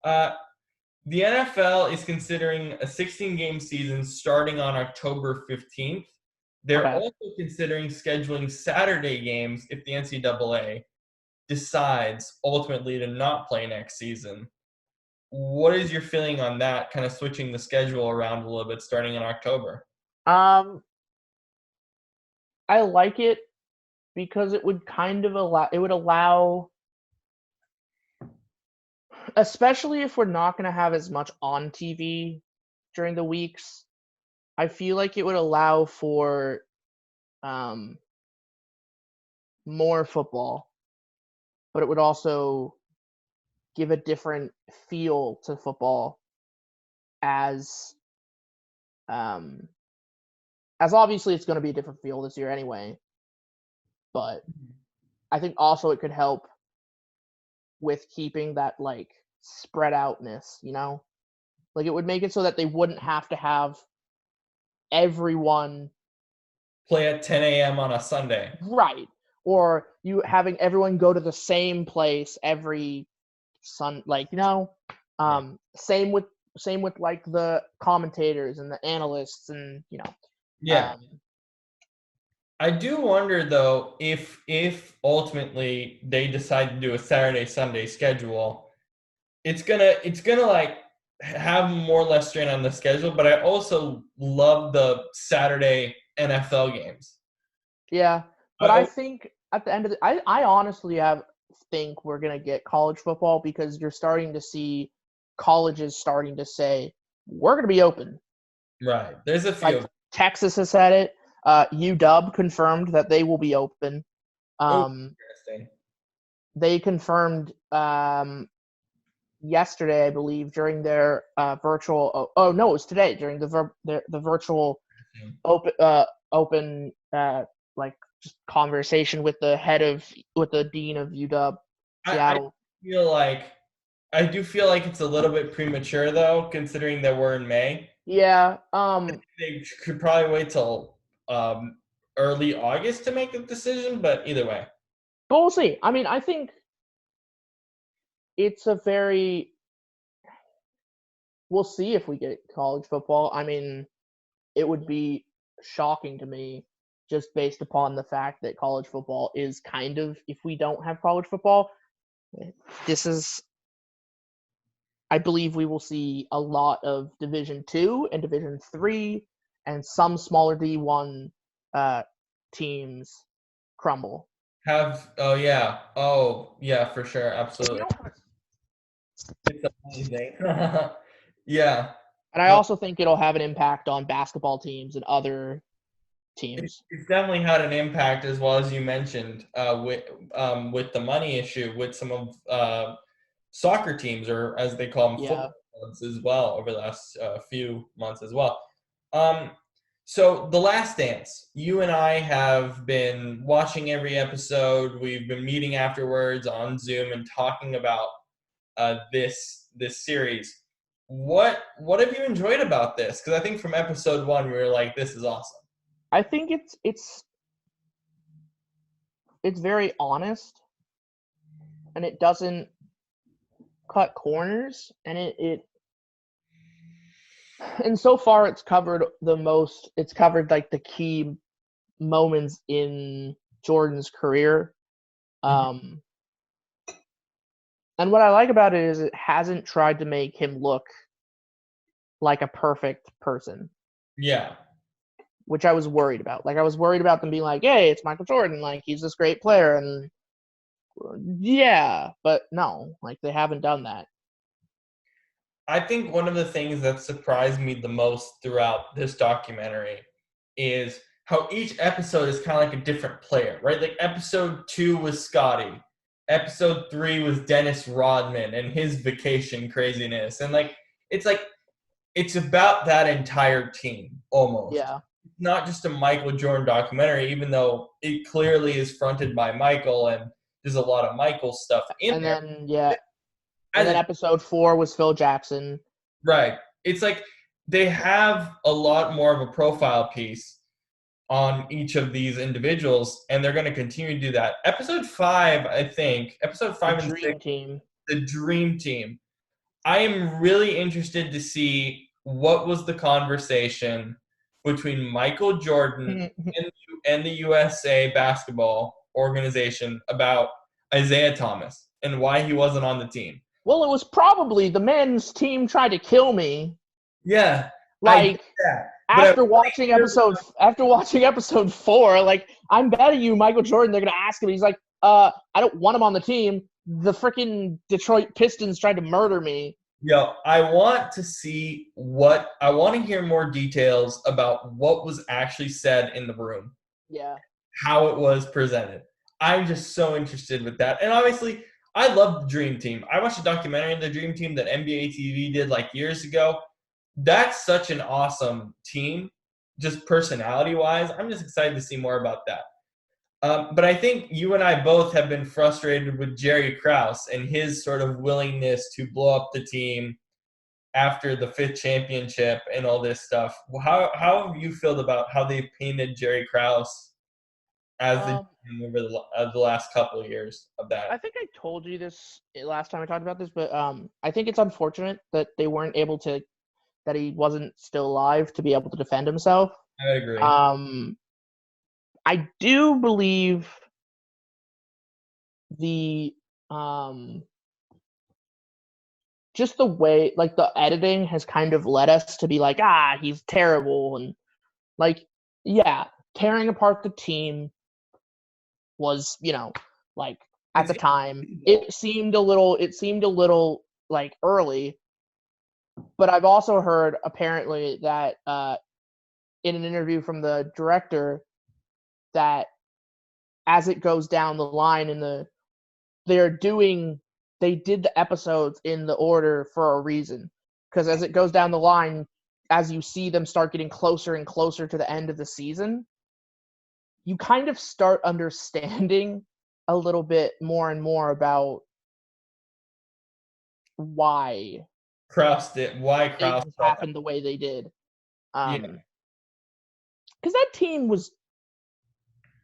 The NFL is considering a 16-game season starting on October 15th. They're Okay. also considering scheduling Saturday games if the NCAA decides ultimately to not play next season. What is your feeling on that, kind of switching the schedule around a little bit starting in October? I like it because it would kind of allow, especially if we're not going to have as much on TV during the weeks. I feel like it would allow for more football, but it would also give a different feel to football as obviously it's going to be a different feel this year anyway, but I think also it could help with keeping that like spread outness, you know? Like it would make it so that they wouldn't have to have everyone Play at 10 a.m. on a Sunday. right, or you having everyone go to the same place every like, you know, same with like the commentators and the analysts and, you know. Yeah. I do wonder though if ultimately they decide to do a Saturday Sunday schedule, it's gonna like have more or less strain on the schedule. But I also love the Saturday NFL games. Yeah, but I think at the end of I honestly think we're gonna get college football because you're starting to see colleges starting to say we're gonna be open. Right. There's a few. Like Texas has said it. UW confirmed that they will be open. Interesting. They confirmed yesterday, I believe, during their virtual. Oh no, it was today during the virtual open like just conversation with the dean of UW Seattle. I do feel like it's a little bit premature though, considering that we're in May. Yeah. They could probably wait till early August to make the decision, but either way. But we'll see. I mean, I think it's a very. We'll see if we get college football. I mean, it would be shocking to me, just based upon the fact that college football is kind of, if we don't have college football, this is, I believe we will see a lot of Division II and Division III and some smaller D1 teams crumble. Oh yeah, for sure, absolutely. It's amazing. Yeah. And I No, also think it'll have an impact on basketball teams and other teams. it's definitely had an impact, as well as you mentioned, with the money issue with some of soccer teams, or as they call them, Yeah. football clubs as well, over the last few months as well. So The Last Dance, you and I have been watching every episode. We've been meeting afterwards on Zoom and talking about this series. What have you enjoyed about this? Because I think from episode 1 we were like, this is awesome. I think it's very honest, and it doesn't cut corners, and and so far it's covered like the key moments in Jordan's career. And what I like about it is it hasn't tried to make him look like a perfect person, Yeah. which I was worried about. Like, I was worried about them being like, hey, it's Michael Jordan, like, he's this great player, and yeah, but no, like, they haven't done that. I think one of the things that surprised me the most throughout this documentary is how each episode is kind of like a different player, right? Like episode 2 was Scotty. Episode 3 was Dennis Rodman and his vacation craziness. And it's about that entire team almost. Yeah. It's not just a Michael Jordan documentary, even though it clearly is fronted by Michael and there's a lot of Michael stuff in And there. then, yeah. And then episode 4 was Phil Jackson. Right. It's like they have a lot more of a profile piece on each of these individuals, and they're going to continue to do that. Episode 5, I think, episode 5 and 6, the Dream Team. I am really interested to see what was the conversation between Michael Jordan and the USA basketball organization about Isaiah Thomas and why he wasn't on the team. Well, it was probably the men's team tried to kill me. Yeah. Like, after watching episode 4, like, I'm betting you Michael Jordan, they're going to ask him. He's like, I don't want him on the team. The freaking Detroit Pistons tried to murder me. Yo, I want to hear more details about what was actually said in the room. Yeah. How it was presented. I'm just so interested with that. And obviously, I love the Dream Team. I watched a documentary on the Dream Team that NBA TV did like years ago. That's such an awesome team, just personality-wise. I'm just excited to see more about that. But I think you and I both have been frustrated with Jerry Krause and his sort of willingness to blow up the team after the 5th championship and all this stuff. How have you felt about how they've painted Jerry Krause as the team over the last couple of years of that? I think I told you this last time I talked about this, but I think it's unfortunate that they weren't able to, that he wasn't still alive to be able to defend himself. I agree. I do believe just the way, like, the editing has kind of led us to be like, he's terrible, and like, yeah, tearing apart the team was, like, at the time it seemed a little like early, but I've also heard apparently that in an interview from the director that as it goes down the line they did the episodes in the order for a reason, because as it goes down the line, as you see them start getting closer and closer to the end of the season, you kind of start understanding a little bit more and more about why Krause happened the way they did. Because that team was,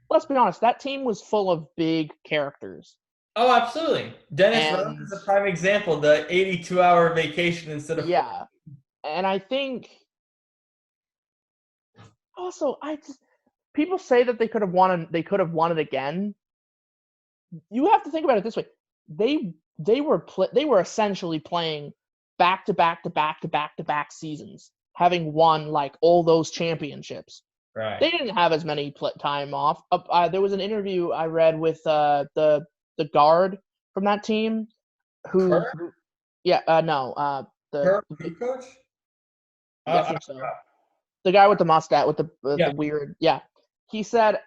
let's be honest, that team was full of big characters. Oh, absolutely. Dennis Rodman is a prime example, the 82-hour vacation instead of... Yeah. And I think Also, people say that they could have won it again. You have to think about it this way. They were essentially playing back to back to back to back to back seasons, having won like all those championships. Right. They didn't have as many time off. There was an interview I read with the guard from that team, who Kirk? the Coach? I think so. The guy with the mustache with Yeah. the weird he said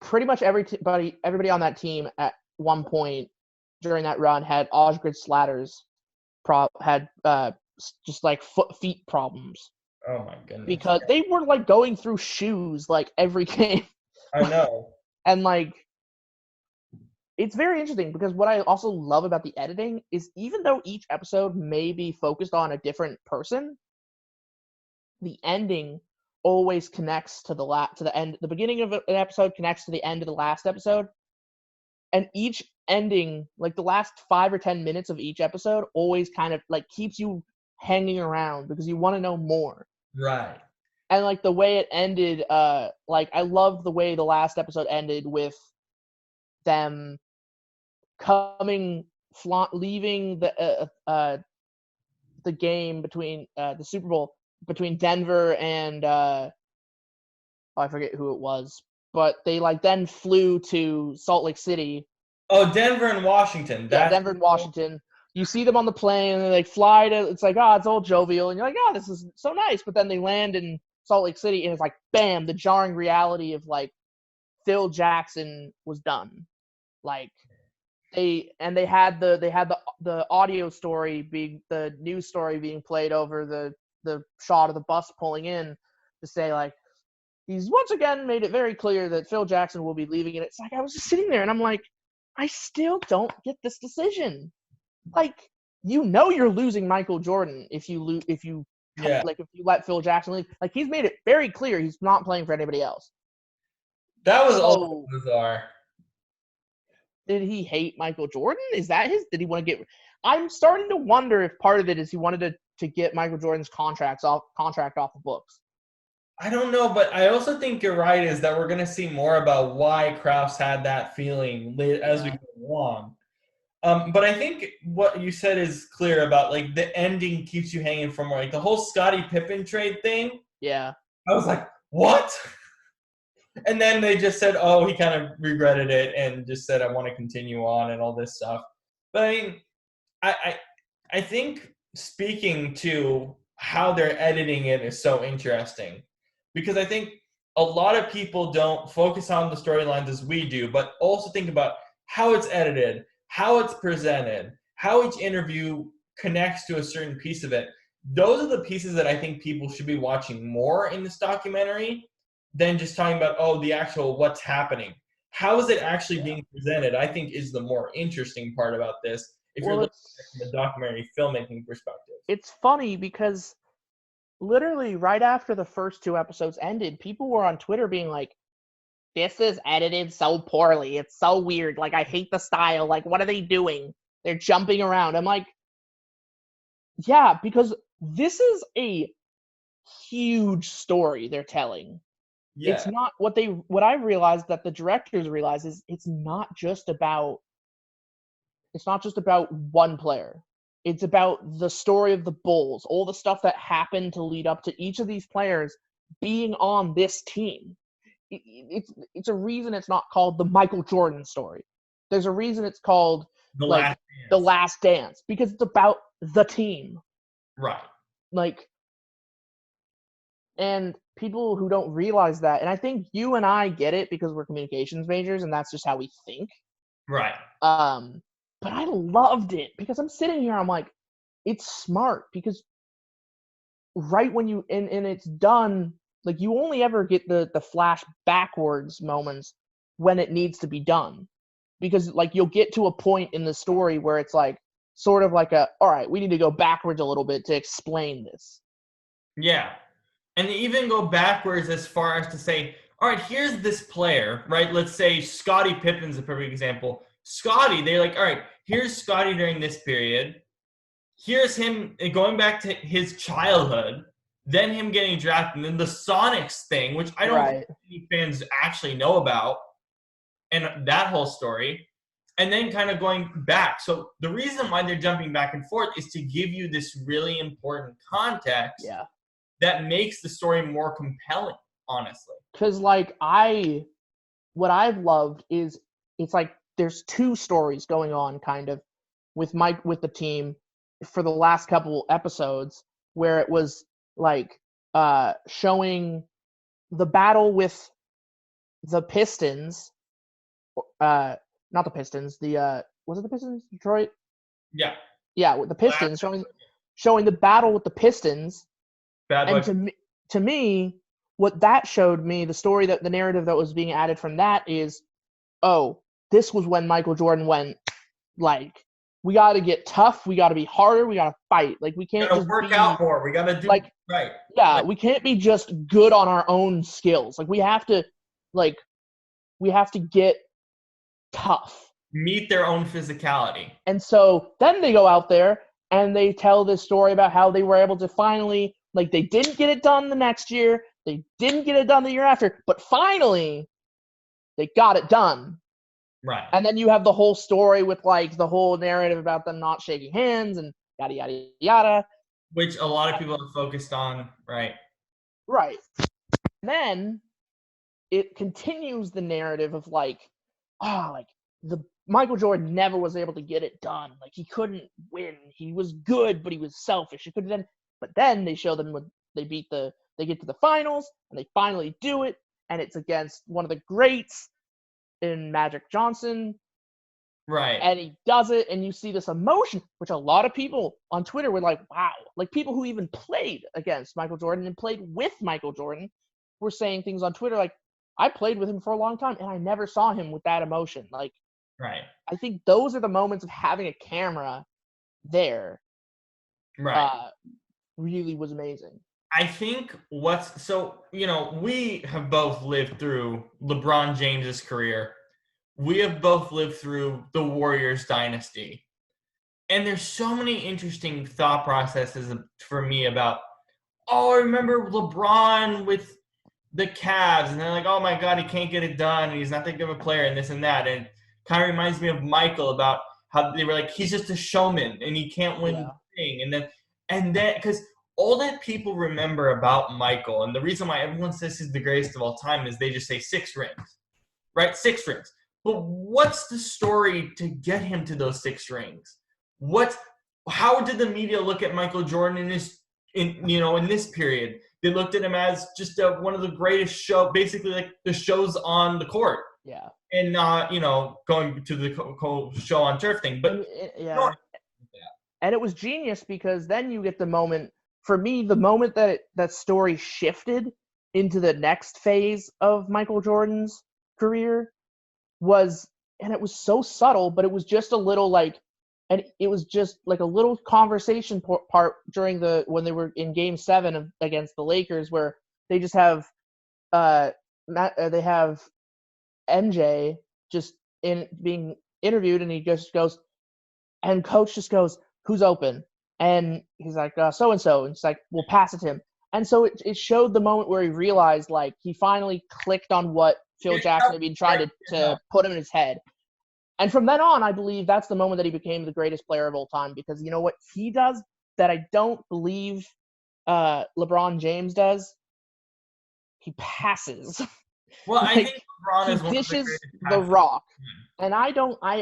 pretty much everybody on that team at one point during that run had Osgood Slatter's had just like feet problems. Oh my goodness. Because they were like going through shoes like every game. I know. And like it's very interesting because what I also love about the editing is even though each episode may be focused on a different person, the ending always connects to the end. The beginning of an episode connects to the end of the last episode, and each ending, like the last 5 or 10 minutes of each episode, always kind of like keeps you hanging around because you want to know more. Right. And like the way it ended, like I love the way the last episode ended with them leaving the game between the Super Bowl between Denver and I forget who it was, but they like then flew to Salt Lake City. Oh, Denver and Washington. Yeah, Denver and Washington. You see them on the plane and they like fly to. It's like, oh, it's all jovial, and you're like, oh, this is so nice. But then they land in Salt Lake City, and it's like, bam, the jarring reality of like Phil Jackson was done. Like they had the audio story being the news story being played over the shot of the bus pulling in to say like he's once again made it very clear that Phil Jackson will be leaving. And it's like I was just sitting there and I'm like, I still don't get this decision. Like, you're losing Michael Jordan if you let Phil Jackson leave. Like, he's made it very clear he's not playing for anybody else. That was also bizarre. Did he hate Michael Jordan? Is that did he want to get – I'm starting to wonder if part of it is he wanted to get Michael Jordan's contract off the books. I don't know, but I also think you're right is that we're going to see more about why Krause had that feeling as we go along. But I think what you said is clear about, like, the ending keeps you hanging from, like, the whole Scottie Pippen trade thing. Yeah. I was like, what? And then they just said, oh, he kind of regretted it and just said, I want to continue on and all this stuff. But, I mean, I think speaking to how they're editing it is so interesting. Because I think a lot of people don't focus on the storylines as we do, but also think about how it's edited, how it's presented, how each interview connects to a certain piece of it. Those are the pieces that I think people should be watching more in this documentary than just talking about, oh, the actual what's happening. How is it actually being presented, I think, is the more interesting part about this if you're looking at it from a documentary filmmaking perspective. It's funny because literally right after the first 2 episodes ended, people were on Twitter being like, this is edited so poorly. It's so weird. Like, I hate the style. Like, what are they doing? They're jumping around. I'm like, yeah, because this is a huge story they're telling. Yeah. It's not what I realized that the directors realize is it's not just about one player. It's about the story of the Bulls, all the stuff that happened to lead up to each of these players being on this team. It's a reason it's not called the Michael Jordan story. There's a reason it's called The Last Dance because it's about the team. Right. Like, and people who don't realize that, and I think you and I get it because we're communications majors and that's just how we think. Right. But I loved it because I'm sitting here, I'm like, it's smart because right when you and it's done, like you only ever get the flash backwards moments when it needs to be done. Because like you'll get to a point in the story where it's like sort of like all right, we need to go backwards a little bit to explain this. Yeah. And even go backwards as far as to say, all right, here's this player, right? Let's say Scottie Pippen's a perfect example. Scottie, they're like, all right, here's Scottie during this period. Here's him going back to his childhood. then him getting drafted, and then the Sonics thing, which I don't think any fans actually know about, and that whole story, and then kind of going back. So the reason why they're jumping back and forth is to give you this really important context that makes the story more compelling, honestly. Because, like, what I've loved is it's like there's two stories going on kind of with Mike, with the team for the last couple episodes, where it was like showing the battle with the Pistons, not the Pistons, was it the Pistons, Detroit? Yeah, with the Pistons, showing the battle with the Pistons. And to me, what that showed me, the narrative that was being added from that is, oh, this was when Michael Jordan went, like, we got to get tough, we got to be harder, we got to fight. Like, we can't just work out more. We got to do right. Yeah, we can't be just good on our own skills. Like, we have to get tough. Meet their own physicality. And so then they go out there and they tell this story about how they were able to finally, like, they didn't get it done the next year, they didn't get it done the year after, but finally they got it done. Right. And then you have the whole story with, like, the whole narrative about them not shaking hands and yada, yada, yada. Which a lot of people have focused on, right? Right. And then it continues the narrative of, like, the Michael Jordan never was able to get it done. Like, he couldn't win. He was good, but he was selfish. He couldn't then. But then they show them when they get to the finals, and they finally do it, and it's against one of the greats in Magic Johnson. Right. And he does it, and you see this emotion, which a lot of people on Twitter were like, wow. Like, people who even played against Michael Jordan and played with Michael Jordan were saying things on Twitter like, I played with him for a long time, and I never saw him with that emotion. Like, right. I think those are the moments of having a camera there. Right. Really was amazing. I think we have both lived through LeBron James's career. We have both lived through the Warriors dynasty. And there's so many interesting thought processes for me about, I remember LeBron with the Cavs, and they're like, oh my God, he can't get it done, and he's not that good of a player, and this and that. And it kind of reminds me of Michael about how they were like, he's just a showman, and he can't win the thing. And then, because all that people remember about Michael, and the reason why everyone says he's the greatest of all time, is they just say 6 rings, right? 6 rings. But what's the story to get him to those 6 rings? How did the media look at Michael Jordan in this period? They looked at him as just one of the greatest basically like the shows on the court. Yeah. And not, going to the show on turf thing. But and it was genius, because then you get the moment, for me, the moment that story shifted into the next phase of Michael Jordan's career and it was so subtle, but it was just a little and it was just like a little conversation part during when they were in Game 7 against the Lakers, where they just have they have MJ just being interviewed, and he just goes, and coach just goes, who's open? And he's like, so-and-so. And it's like, we'll pass it to him. And so it showed the moment where he realized, like, he finally clicked on what Phil Jackson had been trying to put him in his head. And from then on, I believe that's the moment that he became the greatest player of all time, because you know what he does that I don't believe LeBron James does? He passes. Well, I think LeBron is one dishes of the the rock. And I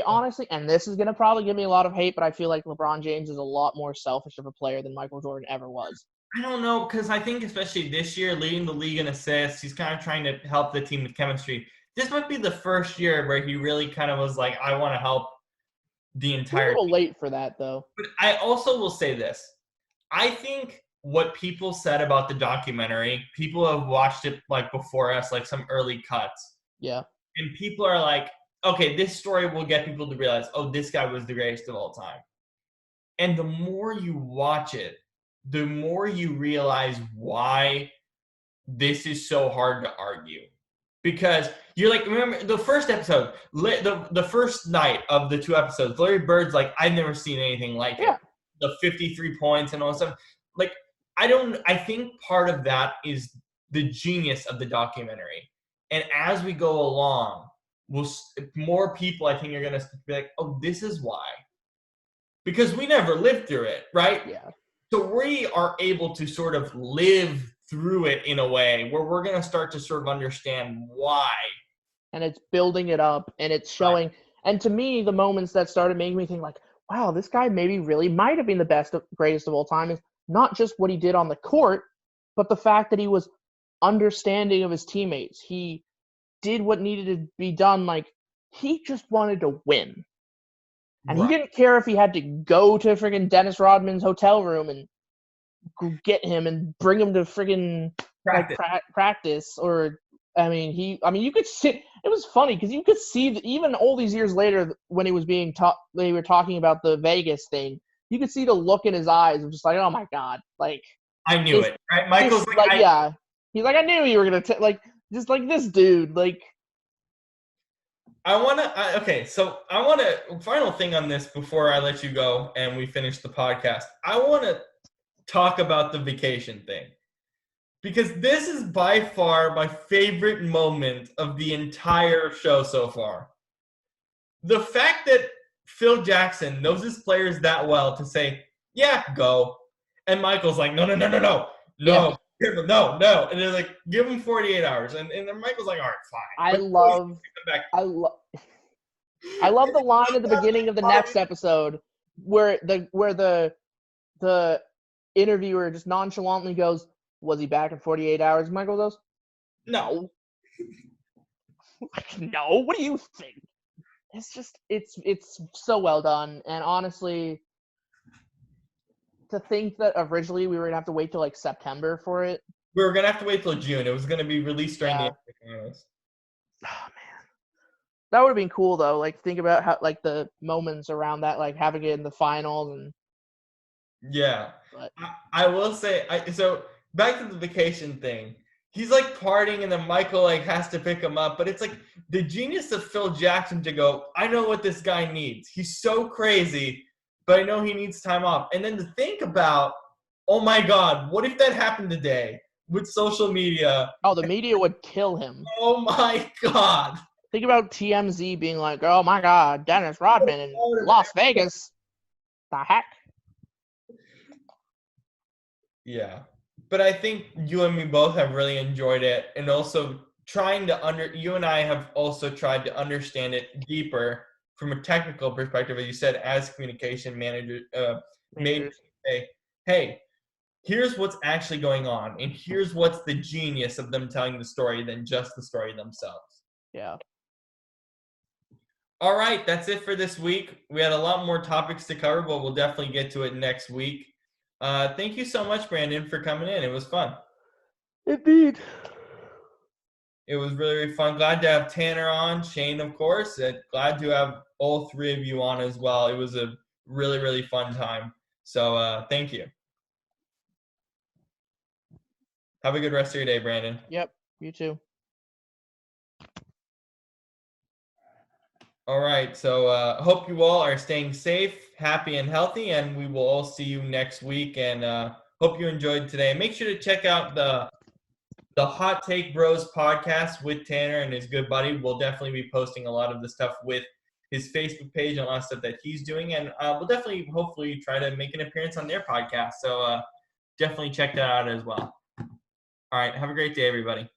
honestly, and this is going to probably give me a lot of hate, but I feel like LeBron James is a lot more selfish of a player than Michael Jordan ever was. I don't know, because I think especially this year, leading the league in assists, he's kind of trying to help the team with chemistry. This might be the first year where he really kind of was like, I want to help the entire team. A little team. Late for that, though. But I also will say this. I think what people said about the documentary, people have watched it like before us, like some early cuts. Yeah. And people are like, okay, this story will get people to realize, oh, this guy was the greatest of all time. And the more you watch it, the more you realize why this is so hard to argue. Because you're like, remember the first episode, the first night of the 2 episodes, Larry Bird's like, I've never seen anything like it. The 53 points and all that stuff. Like, I think part of that is the genius of the documentary. And as we go along, more people, I think, are going to be like, oh, this is why. Because we never lived through it, right? Yeah. So we are able to sort of live through it in a way where we're going to start to sort of understand why. And it's building it up, and it's showing. Right. And to me, the moments that started making me think like, wow, this guy maybe really might have been the greatest of all time is not just what he did on the court, but the fact that he was understanding of his teammates. He did what needed to be done. Like, he just wanted to win. And he didn't care if he had to go to friggin' Dennis Rodman's hotel room and get him and bring him to friggin' practice. Or, you could see. It was funny because you could see that even all these years later, when he was being taught, they were talking about the Vegas thing. You could see the look in his eyes of just like, oh my god, like I knew it. Right? Michael's yeah. He's like, I knew you were gonna like just like this dude, like. Final thing on this before I let you go and we finish the podcast. I want to talk about the vacation thing because this is by far my favorite moment of the entire show so far. The fact that Phil Jackson knows his players that well to say, yeah, go. And Michael's like, no. Yeah. No. And they're like, give him 48 hours. And then Michael's like, all right, fine. I love the line at the beginning of the next episode where the interviewer just nonchalantly goes, was he back in 48 hours? Michael goes, no. No, what do you think? It's just it's so well done. And honestly, to think that originally we were gonna have to wait till like September for it. We were gonna have to wait till June. It was gonna be released during the finals. Oh man, that would have been cool though. Like think about how like the moments around that, like having it in the finals and. Yeah, but. I will say. So back to the vacation thing. He's like partying, and then Michael like has to pick him up. But it's like the genius of Phil Jackson to go, I know what this guy needs. He's so crazy, but I know he needs time off. And then to think about, oh my God, what if that happened today with social media? Oh, the media would kill him. Oh my God. Think about TMZ being like, oh my God, Dennis Rodman in Las Vegas. The heck? Yeah. But I think you and me both have really enjoyed it, and also you and I have also tried to understand it deeper from a technical perspective, as you said, as communication managers, maybe say, hey, here's what's actually going on, and here's what's the genius of them telling the story than just the story themselves. Yeah. All right, that's it for this week. We had a lot more topics to cover, but we'll definitely get to it next week. Thank you so much, Brandon, for coming in. It was fun. Indeed. It was really, really fun. Glad to have Tanner on, Shane, of course, and glad to have all three of you on as well. It was a really, really fun time. So thank you. Have a good rest of your day, Brandon. Yep, you too. All right, so hope you all are staying safe, happy, and healthy, and we will all see you next week, and hope you enjoyed today. Make sure to check out the Hot Take Bros podcast with Tanner and his good buddy. We'll definitely be posting a lot of the stuff with his Facebook page and a lot of stuff that he's doing, and we'll definitely, hopefully, try to make an appearance on their podcast, so definitely check that out as well. All right, have a great day, everybody.